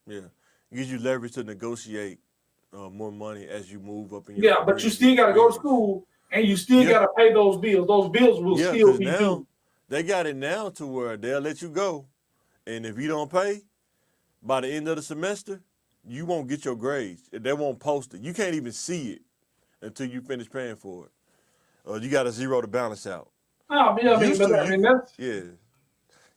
Yeah, it gives you leverage to negotiate more money as you move up in your Yeah, career. but you still got to go to school, and you still got to pay those bills. Those bills will Yeah, still because be now due. they got it now to where they'll let you go, and if you don't pay by the end of the semester, you won't get your grades. They won't post it. You can't even see it until you finish paying for it. You got to zero the balance out. Oh, yeah, that's Yeah.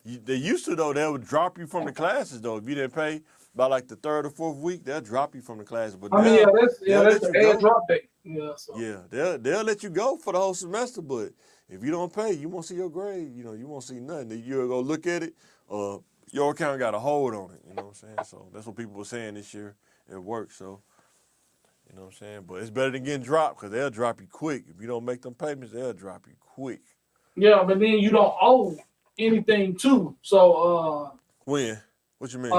They used to, though, they would drop you from the classes, though. If you didn't pay by like the third or fourth week, they'll drop you from the classes. But now, that's they'll let the you air go. drop date. Yeah, so. Yeah, they'll let you go for the whole semester, but if you don't pay, you won't see your grade. You know, you won't see nothing. You'll go look at it. Your account got a hold on it. You know what I'm saying? So that's what people were saying this year at work. So, you know what I'm saying? But it's better than getting dropped because they'll drop you quick. If you don't make them payments, they'll drop you quick. Yeah, but then you don't owe anything too. So When? What you mean?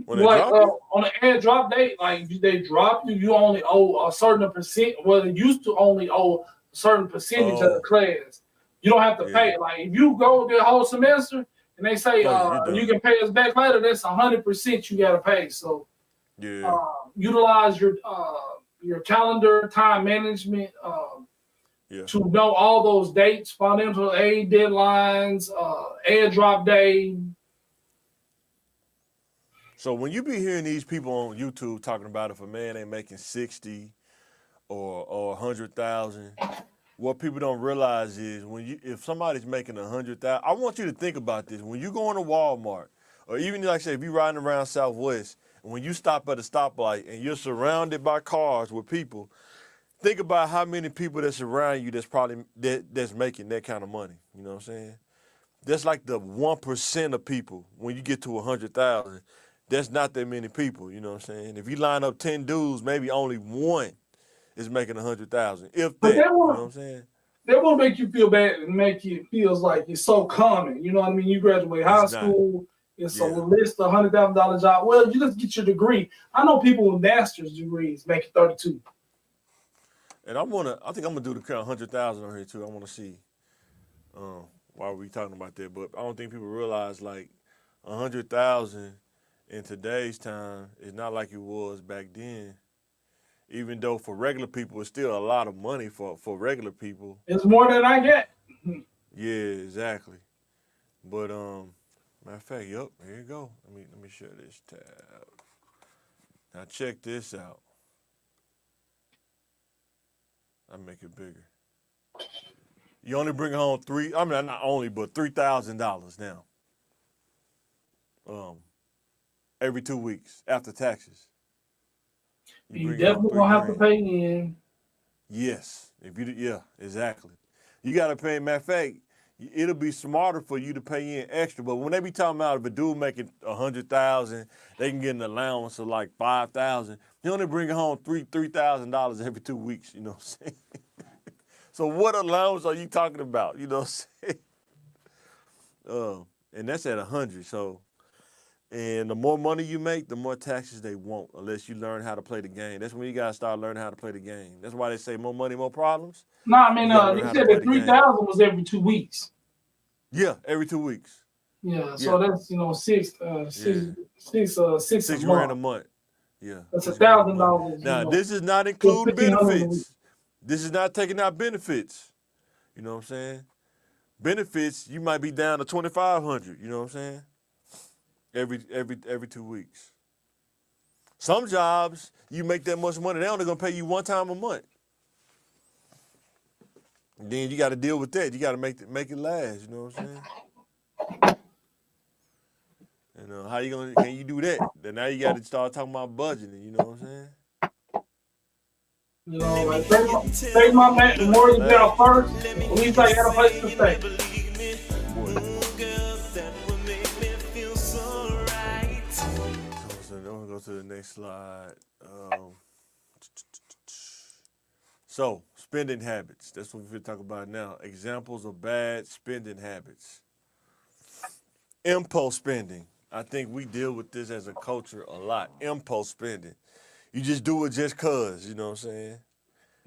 When they like drop you? on the air drop date, like they drop you, you only owe a certain percent. Well, they used to only owe a certain percentage of the class. You don't have to pay. Like if you go the whole semester and they say you can pay us back later, that's 100% you got to pay. So utilize your calendar, time management. To know all those dates, financial aid deadlines, airdrop day. So when you be hearing these people on YouTube talking about if a man ain't making 60 or 100,000, what people don't realize is if somebody's making 100,000, I want you to think about this. When you go into Walmart, or even like I say, if you're riding around Southwest, and when you stop at a stoplight and you're surrounded by cars with people, think about how many people that's around you that's probably that's making that kind of money. You know what I'm saying? That's like the 1% of people. When you get to 100,000, that's not that many people. You know what I'm saying? If you line up 10 dudes, maybe only one is making 100,000. If that, you know what I'm saying? That won't make you feel bad and make you feel like it's so common. You know what I mean? You graduate high school. It's a list of $100,000 job. Well, you just get your degree. I know people with master's degrees making 32. And I think I'm gonna do the count 100,000 on here too. I want to see why we talking about that. But I don't think people realize like 100,000 in today's time is not like it was back then. Even though for regular people, it's still a lot of money for regular people. It's more than I get. Yeah, exactly. But matter of fact, yep, here you go. Let me share this tab. Now check this out. I make it bigger. You only bring home not only, but $3,000 now. Every 2 weeks after taxes. You definitely gonna have to pay in. Yes, exactly. You gotta pay. Matter of fact, it'll be smarter for you to pay in extra. But when they be talking about if a dude making 100,000, they can get an allowance of like 5,000. You only bring home $3,000 every 2 weeks. You know what I'm saying? So what allowance are you talking about? You know what I'm saying? And that's at 100. So, and the more money you make, the more taxes they want, unless you learn how to play the game. That's when you gotta start learning how to play the game. That's why they say more money, more problems. No, I mean, they said that 3,000 was every 2 weeks. Yeah, every 2 weeks. Yeah, so that's $6 $6 grand a month. Yeah. That's It's gonna be $1,000. now, this is not So including 1,500 a week. benefits. This is not taking out benefits. You know what I'm saying? Benefits, you might be down to $2,500. You know what I'm saying? Every 2 weeks. Some jobs, you make that much money, they're only gonna pay you one time a month. And then you got to deal with that. You got to make it last. You know what I'm saying? And how you gonna? Can you do that? Then now you got to start talking about budgeting. You know what I'm saying? You know, like take my mortgage down first. At least I got a place to stay. So I'm gonna go to the next slide. So spending habits. That's what we're talking about now. Examples of bad spending habits. Impulse spending. I think we deal with this as a culture a lot. Impulse spending. You just do it just cause, you know what I'm saying?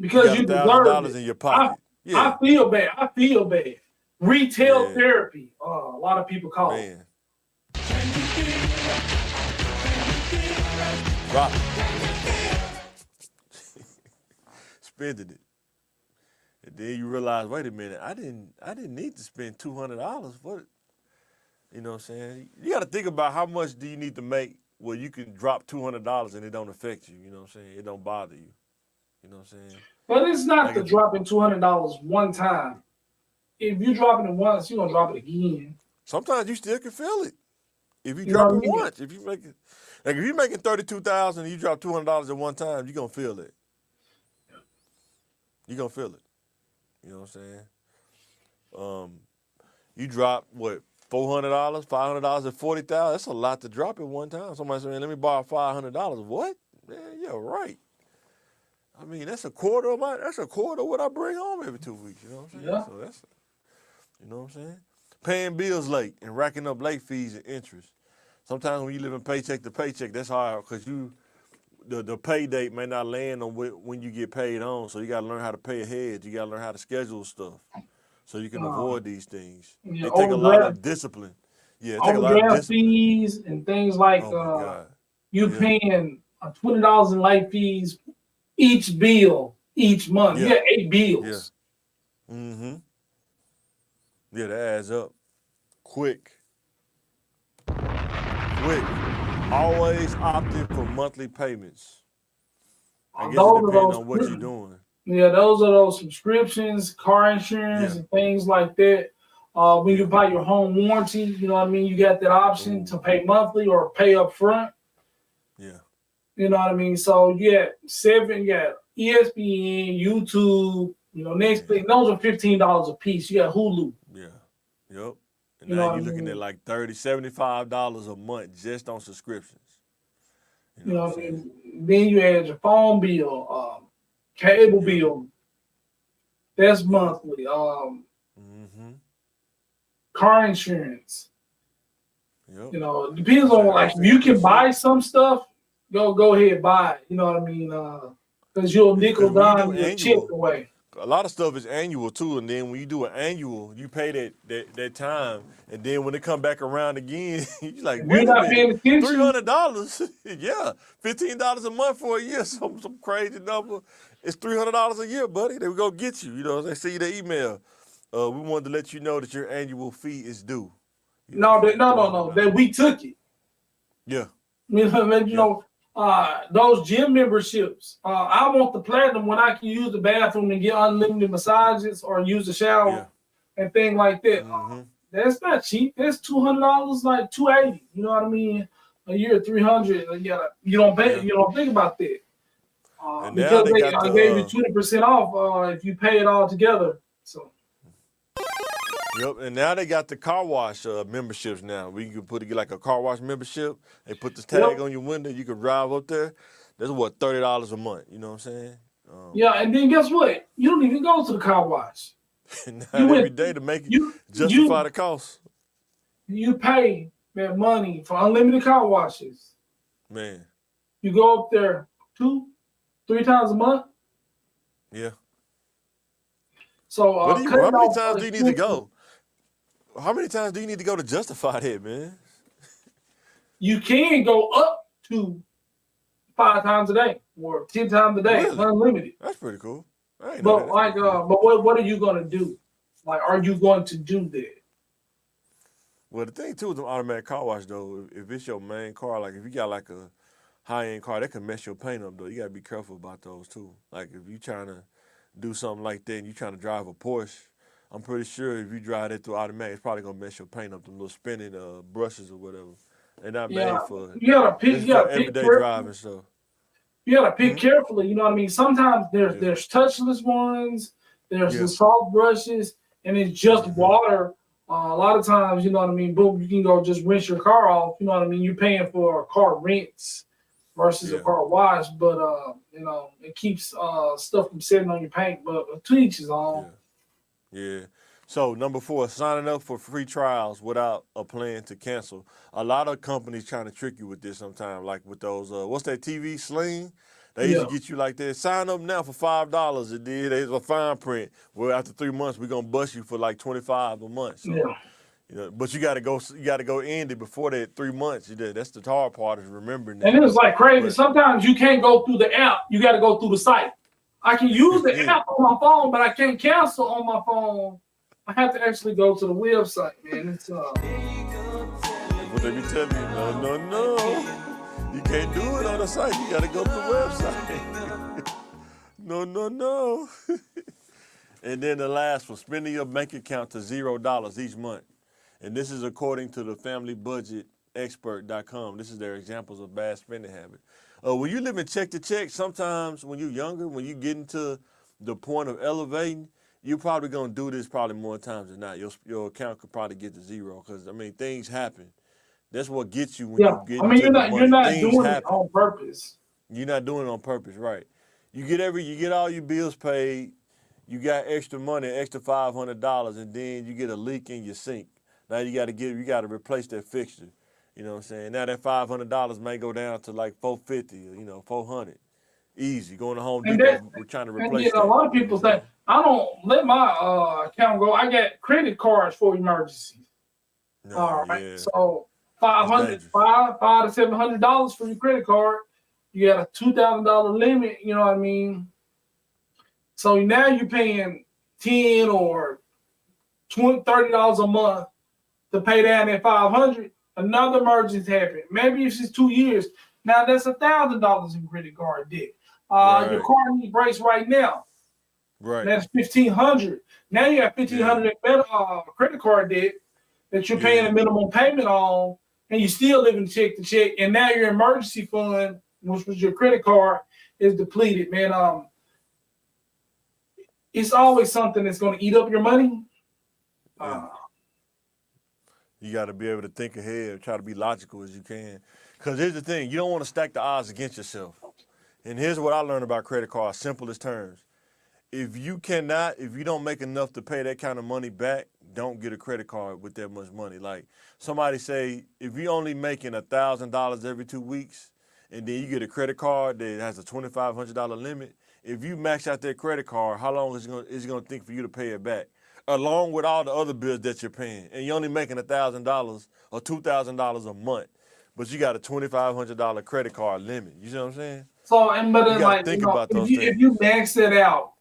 Because you got deserve $1,000 it. in your pocket. I feel bad. Retail Yeah. therapy. A lot of people call it. Man. Drop it. Spending it. And then you realize, wait a minute, I didn't need to spend $200 for it. You know what I'm saying? You got to think about how much do you need to make where you can drop $200 and it don't affect you. You know what I'm saying? It don't bother you. You know what I'm saying? But it's not Like the dropping $200 one time. If you dropping it once, you're gonna drop it again. Sometimes you still can feel it. If you You drop know it what I mean? once, if you make it, like if you're making $32,000 and you drop $200 at one time, you're gonna feel it. You're gonna feel it. You know what I'm saying? You drop what, $400, $500 at $40,000. That's a lot to drop at one time. Somebody said, "Man, let me borrow $500." What? Man, yeah, right. I mean, that's a quarter of what I bring home every 2 weeks. You know what I'm saying? Yeah. So that's, you know what I'm saying? Paying bills late and racking up late fees and interest. Sometimes when you live in paycheck to paycheck, that's hard because the pay date may not land on when you get paid on. So you got to learn how to pay ahead. You got to learn how to schedule stuff so you can avoid these things. Yeah, They take a lot overdraft- of discipline. Yeah, it take a lot of Overdraft discipline. fees and things like Oh my God. you Yeah. paying $20 in late fees each bill each month. Yeah. You got 8 bills. Mm-hmm. Yeah, that adds up. Quick. Always opting for monthly payments. I guess Those it are depends those on what you're doing. Yeah, those are those subscriptions, car insurance, Yeah. and things like that. When you buy your home warranty, you know what I mean? You got that option to pay monthly or pay up front. Yeah. You know what I mean? So you got ESPN, YouTube, next thing. Those are $15 a piece. You got Hulu. Yeah. Yep. And You know now what you're I looking mean? at like $30, $75 a month just on subscriptions. You know what I mean? Then you add your phone bill, cable bill. That's monthly. Mm-hmm. Car insurance. Yep. It depends on like if you can buy some stuff, go ahead buy it. You know what I mean? Because you'll nickel Because when you dime do your annual- chip away. A lot of stuff is annual too, and then when you do an annual, you pay that time, and then when it come back around again, you're like, If wait you're a not paying minute, attention, $300, yeah, $15 a month for a year, some crazy number. It's $300 a year, buddy. They will go get you. You know, they see the email. We wanted to let you know that your annual fee is due. You know, no. That we took it. Yeah. Let you know. Those gym memberships. I want the platinum when I can use the bathroom and get unlimited massages or use the shower and things like that. Mm-hmm. That's not cheap. That's $200, like $280. You know what I mean? A year, $300. You don't pay. Yeah. You don't think about that. And now Because they they got the, gave you 20% off if you pay it all together. So Yep, and now they got the car wash memberships now. We can get like a car wash membership. They put this tag on your window. You can drive up there. That's what, $30 a month. You know what I'm saying? yeah, and then guess what? You don't even go to the car wash. Not You every went- day to make it you- justify the cost. You pay that money for unlimited car washes. Man, You go up there 2-3 times a month. yeah. So How cut it many off times for do you need to expenses. go? How many times do you need to go to justify that, man? You can go up to 5 times a day or 10 times a day, Really? unlimited. That's pretty cool. I ain't know But that. like, but what are you gonna do? Like, are you going to do that? Well, the thing too with them automatic car wash though, if it's your main car, like if you got like a high end car, that can mess your paint up though. You gotta be careful about those too. Like if you trying to do something like that and you trying to drive a Porsche, I'm pretty sure if you drive that through automatic, it's probably gonna mess your paint up. Them little spinning brushes or whatever. They're not Yeah, made for you gotta pick. this You is for gotta pick everyday carefully. driving stuff. You gotta pick Mhm. carefully. You know what I mean? Sometimes Yeah. there's touchless ones, there's Yeah. the soft brushes, and it's just Mhm. water. A lot of times, you know what I mean. Boom, you can go just rinse your car off. You know what I mean? You're paying for a car rinse versus a Yeah. car wash, but you know, it keeps stuff from sitting on your paint. But to each his own. Yeah. So number 4, signing up for free trials without a plan to cancel. A lot of companies trying to trick you with this sometimes, like with those, what's that TV Sling? They used Yeah. to get you like that. Sign up now for $5. It did. There's a fine print. Well, after 3 months, we're gonna bust you for like $25 a month. So, Yeah. you know, but you gotta go end it before that 3 months. That's the hard part is remembering that. And it was like crazy. But- Sometimes you can't go through the app. You got to go through the site. I can use the Yeah. app on my phone, but I can't cancel on my phone. I have to actually go to the website, man. It's What they be telling you, no. You can't do it on the site. You gotta go to the website. No. And then the last one, spending your bank account to $0 each month. And this is according to the familybudgetexpert.com. This is their examples of bad spending habits. When you live in check to check, sometimes when you're younger, when you get into the point of elevating, you're probably gonna do this probably more times than not. Your account could probably get to 0 because I mean things happen. That's what gets you when yeah. you get I mean, into you're the not money. Things doing it happen. on purpose. You're not doing it on purpose, right? You get all your bills paid. You got extra money, extra $500, and then you get a leak in your sink. Now you got to replace that fixture. You know what I'm saying? Now that $500 may go down to like $450 or $400. Easy. Going to Home And Depot, we're trying to And replace then that. a lot of people say, I don't let my account go. I got credit cards for emergencies. No, All right. yeah. So That's $500 dangerous. to $700 for your credit card. You got a $2,000 limit, you know what I mean? So now you're paying $10 or $20, $30 a month to pay down that $500. Another emergency happened. Maybe if it's 2 years. Now that's $1,000 in credit card debt. Your Right. car needs brakes right now. Right. That's $1,500. Now you have $1,500 in credit card debt that you're paying Yeah. a minimum payment on, and you still living check to check. And now your emergency fund, which was your credit card, is depleted. Man, it's always something that's going to eat up your money. You got to be able to think ahead, try to be logical as you can. Because here's the thing, you don't want to stack the odds against yourself. And here's what I learned about credit cards, simplest terms. If you don't make enough to pay that kind of money back, don't get a credit card with that much money. Like somebody say, if you're only making $1,000 every 2 weeks, and then you get a credit card that has a $2,500 limit, if you max out that credit card, how long is it going to take for you to pay it back? Along with all the other bills that you're paying. And you're only making $1,000 or $2,000 a month, but you got a $2,500 credit card limit. You see what I'm saying? So, but You gotta think about those if things. you max it out,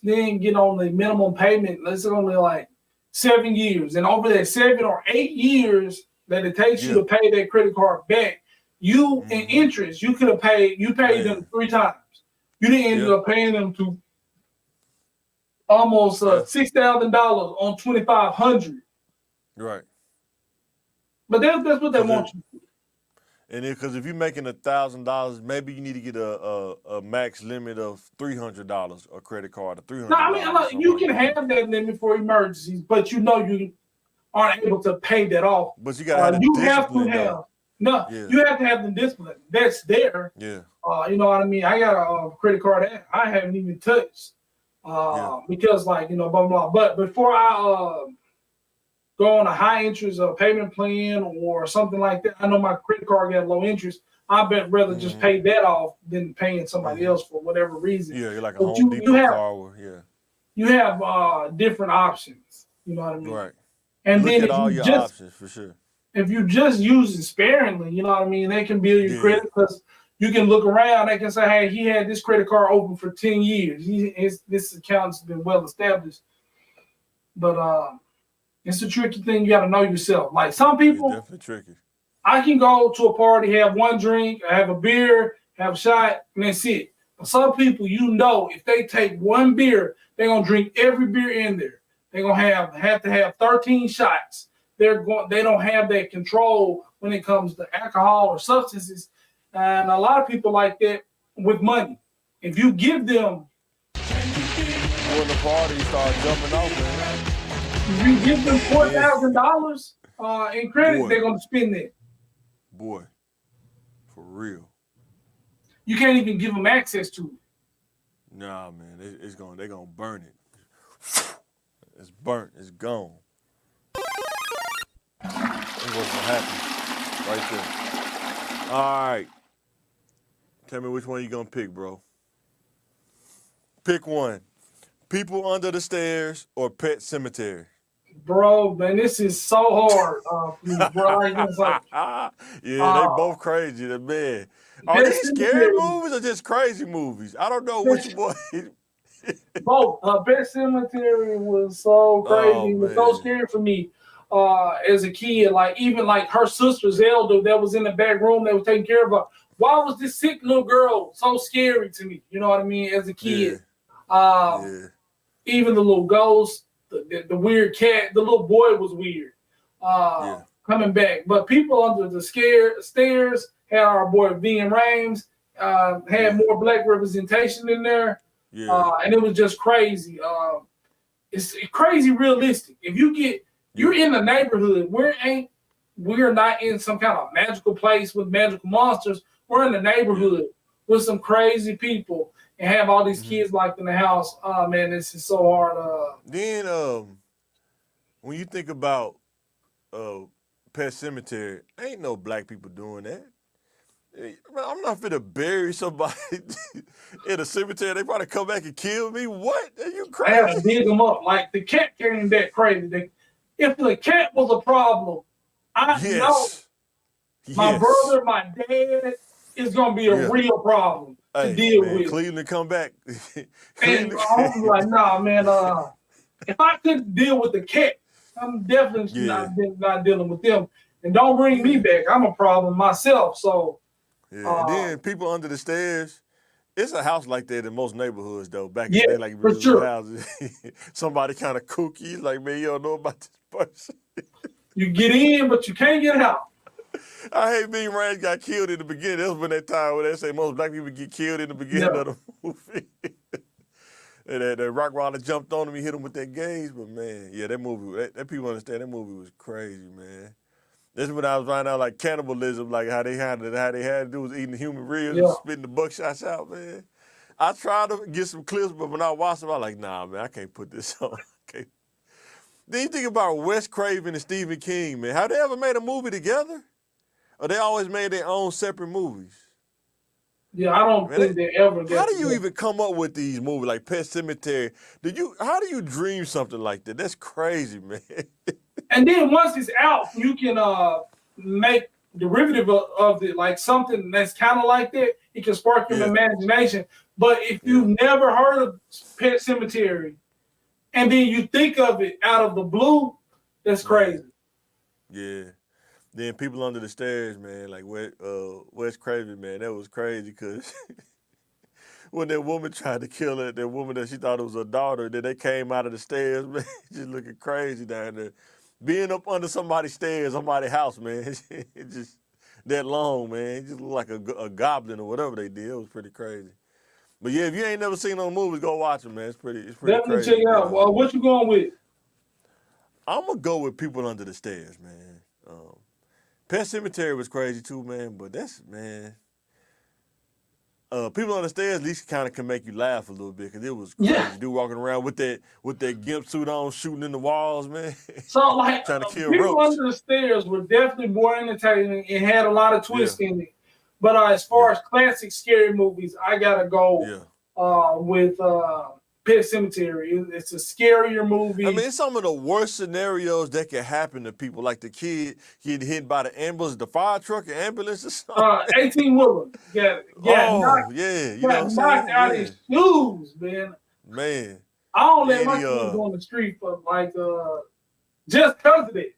then get on the minimum payment, let's say only like 7 years. And over that 7 or 8 years that it takes you to pay that credit card back, you in interest, you could have paid them 3 times. You didn't end up paying them to almost $6,000 on $2,500. Right. But that's what they want you to do. And because if you're making $1,000, maybe you need to get a max limit of $300 a credit card, or $300. No, I mean, you can have that limit for emergencies, but you know you aren't able to pay that off. But you got to have the you have to discipline, have though. no. Yeah. You have to have the discipline. That's there. Yeah. You know what I mean? I got a credit card that I haven't even touched because, like, blah blah blah. But before I go on a high interest payment plan or something like that, I know my credit card got low interest. I bet rather just pay that off than paying somebody else for whatever reason. Yeah, you're like a But Home Depot car. Yeah. You have different options. You know what I mean? Right. And Look then at all your options for sure. if you just use it sparingly, you know what I mean, they can build your credit because you can look around. They can say, hey, he had this credit card open for 10 years. This account's been well established. But it's a tricky thing. You got to know yourself. Like some people, It's definitely tricky. I can go to a party, have one drink, have a beer, have a shot, and that's it. But some people, if they take one beer, they're gonna drink every beer in there. They're gonna have to have 13 shots. They don't have that control when it comes to alcohol or substances. And a lot of people like that with money. If you give them, When the party starts jumping off, man. if you give them $4,000 in credit, Boy. they're gonna spend that. Boy, for real. You can't even give them access to it. Nah, man, they're gonna burn it. It's burnt. It's gone. That's what's gonna happen right there. All right. Tell me which one you gonna pick, bro. Pick one. People Under the Stairs or Pet Cemetery. Bro, man, this is so hard for me, bro. It's like, Yeah, they both crazy. The man. Are Pet these scary Cemetery. movies or just crazy movies? I don't know which one. both. Pet Cemetery was so crazy. Oh, It was so man. scary for me as a kid. Like, even like her sister Zelda that was in the back room, they were taking care of her. Why was this sick little girl so scary to me? You know what I mean? As a kid. Yeah. Even the little ghost, the weird cat, the little boy was weird. Coming back. But People Under the Stairs had our boy Ving Rhames, had more black representation in there. Yeah. And it was just crazy. It's crazy realistic. If you're in a neighborhood, we're not in some kind of magical place with magical monsters. We're in a neighborhood with some crazy people and have all these kids locked in the house. Oh man, this is so hard. Then when you think about Pet Cemetery, ain't no black people doing that. I'm not finna bury somebody in a cemetery. They probably come back and kill me. What? Are you I had to crazy? dig them up. Like the cat came back crazy. If the cat was a problem, I know my brother, my dad is gonna be a real problem to deal with. Cleveland come back. And I'm like, nah, man. If I couldn't deal with the cat, I'm definitely not dealing with them. And don't bring me back. I'm a problem myself. So. Yeah, and then People Under the Stairs. It's a house like that in most neighborhoods, though. Back in Yeah, the day, like for real sure. houses. Somebody kind of kooky, like, man, you don't know about this person. You get in, but you can't get out. I hate Ving Rhames got killed in the beginning. That was when that time where they say most black people get killed in the beginning of the movie. And that Rockwaller jumped on him, he hit him with that gaze. But man, yeah, that movie, that People Understand, that movie was crazy, man. This is when I was finding out like cannibalism, like how they had to do was eating human ribs and spitting the buckshots out, man. I tried to get some clips, but when I watched them, I was like, nah, man, I can't put this on. Okay. Then you think about Wes Craven and Stephen King, man. Have they ever made a movie together? Or they always made their own separate movies? Yeah, I don't think they ever get. How do you even come up with these movies like Pet Cemetery? How do you dream something like that? That's crazy, man. And then once it's out, you can make derivative of it, like something that's kind of like that. It can spark your imagination. But if you never heard of Pet Cemetery, and then you think of it out of the blue, that's crazy. Yeah. Then People Under the Stairs, man, like Wes Craven, man, that was crazy because when that woman tried to kill her, that woman that she thought it was her daughter, then they came out of the stairs, man, just looking crazy down there. Being up under somebody's stairs, somebody's house, man, it just that long, man. It just looked like a goblin or whatever they did. It was pretty crazy. But yeah, if you ain't never seen those movies, go watch them, man. It's pretty Definitely crazy. check it out. Well, what you going with? I'm going to go with People Under the Stairs, man. Pet Cemetery was crazy too, man, but man. People on the Stairs at least kind of can make you laugh a little bit because it was crazy. Dude walking around with that gimp suit on, shooting in the walls, man. So like, trying to kill People roaches. Under the Stairs were definitely more entertaining and had a lot of twists in it. But as far as classic scary movies, I gotta go with Pet Cemetery. It's a scarier movie. I mean, it's some of the worst scenarios that can happen to people, like the kid getting hit by the ambulance, the fire truck, and ambulance or something. 18-wheeler. Yeah, knocked, yeah, you know what I'm knocked saying? out his shoes, man. Man. I don't let Then my he, kids go on the street for just because of it.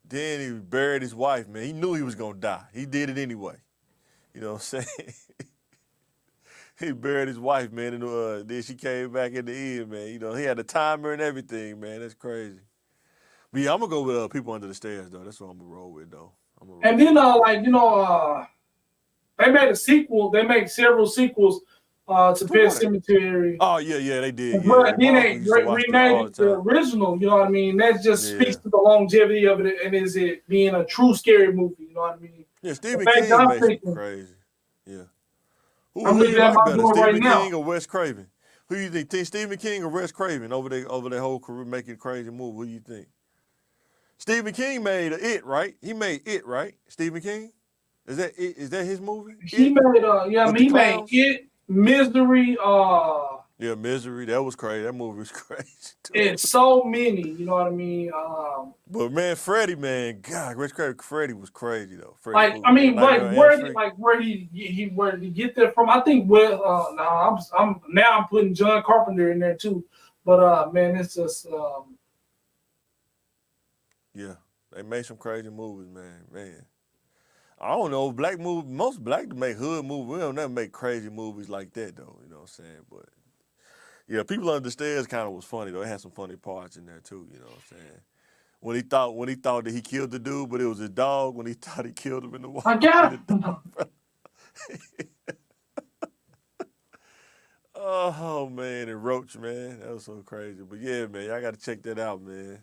Then he buried his wife, man. He knew he was going to die. He did it anyway. You know what I'm saying? He buried his wife, man, and then she came back in the end, man. You know, he had a timer and everything, man. That's crazy. But yeah, I'm going to go with People Under the Stairs, though. That's what I'm going to roll with, though. And then, they made a sequel. They made several sequels to Pet Cemetery. Oh, yeah, they did. Yeah. But then they remade the original, you know what I mean? That just speaks to the longevity of it and is it being a true scary movie, you know what I mean? Yeah, Stephen King made some crazy. Yeah. I'm looking at my door right now. Stephen King or Wes Craven? Who do you think? Stephen King or Wes Craven over their whole career making crazy movies? Who do you think? Stephen King made It, right? He made It, right? Stephen King? Is that it? Is that his movie? He made he made It, Misery, yeah, Misery. That was crazy. That movie was crazy too. It's so many, you know what I mean? But man, Freddie, man, God, Wes Craven, Freddie was crazy though. Where did he get that from? I think I'm putting John Carpenter in there too. But man, it's just yeah, they made some crazy movies, man. I don't know, most black make hood movies. We don't never make crazy movies like that though, you know what I'm saying? But yeah, People Under the Stairs kind of was funny though. It had some funny parts in there too, you know what I'm saying? When he thought that he killed the dude, but it was his dog. When he thought he killed him in the water. I got it. Oh man, and Roach, man, that was so crazy. But yeah, man, y'all got to check that out, man.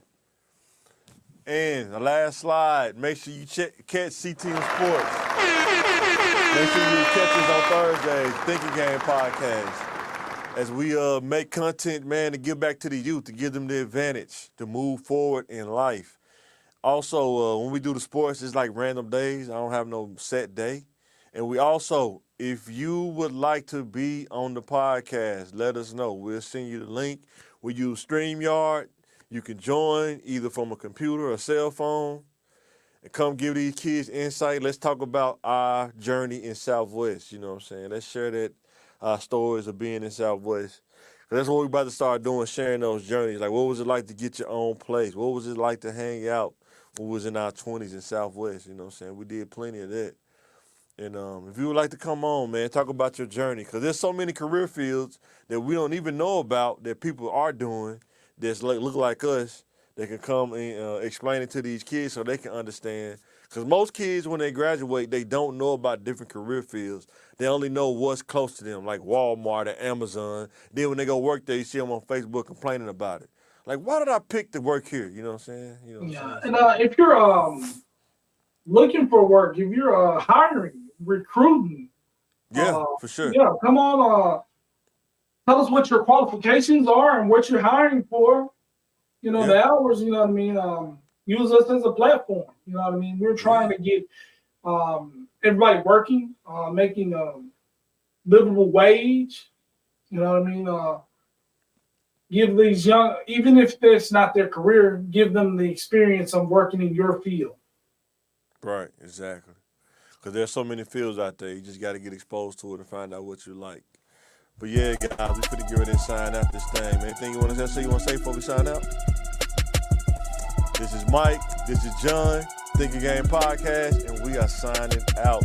And the last slide, make sure you catch C-Team Sports. Make sure you catch us on Thursdays, Thinking Game Podcast. As we make content, man, to give back to the youth, to give them the advantage to move forward in life. Also, when we do the sports, it's like random days. I don't have no set day. And we also, if you would like to be on the podcast, let us know. We'll send you the link. We use StreamYard. You can join either from a computer or cell phone and come give these kids insight. Let's talk about our journey in Southwest. You know what I'm saying? Let's share that stories of being in Southwest. Because that's what we're about to start doing, sharing those journeys. Like, what was it like to get your own place? What was it like to hang out when we was in our 20s in Southwest? You know what I'm saying? We did plenty of that. And if you would like to come on, man, talk about your journey. Because there's so many career fields that we don't even know about that people are doing that's look like us, that can come and explain it to these kids so they can understand. Because most kids, when they graduate, they don't know about different career fields. They only know what's close to them, like Walmart or Amazon. Then when they go work there, you see them on Facebook complaining about it. Like, why did I pick to work here? You know what I'm saying? You know what I'm saying? And if you're looking for work, if you're hiring, recruiting. Yeah, for sure. Yeah, come on. Tell us what your qualifications are and what you're hiring for. You know, the hours, you know what I mean? Use us as a platform. You know what I mean? We're trying to get everybody working, making a livable wage. You know what I mean? Give these young, even if that's not their career, give them the experience of working in your field. Right, exactly. Because there's so many fields out there. You just got to get exposed to it and find out what you like. But yeah, guys, we finna get ready to sign out this thing. Anything you want to say before we sign out? This is Mike. This is John. Thinking Game Podcast, and we are signing out.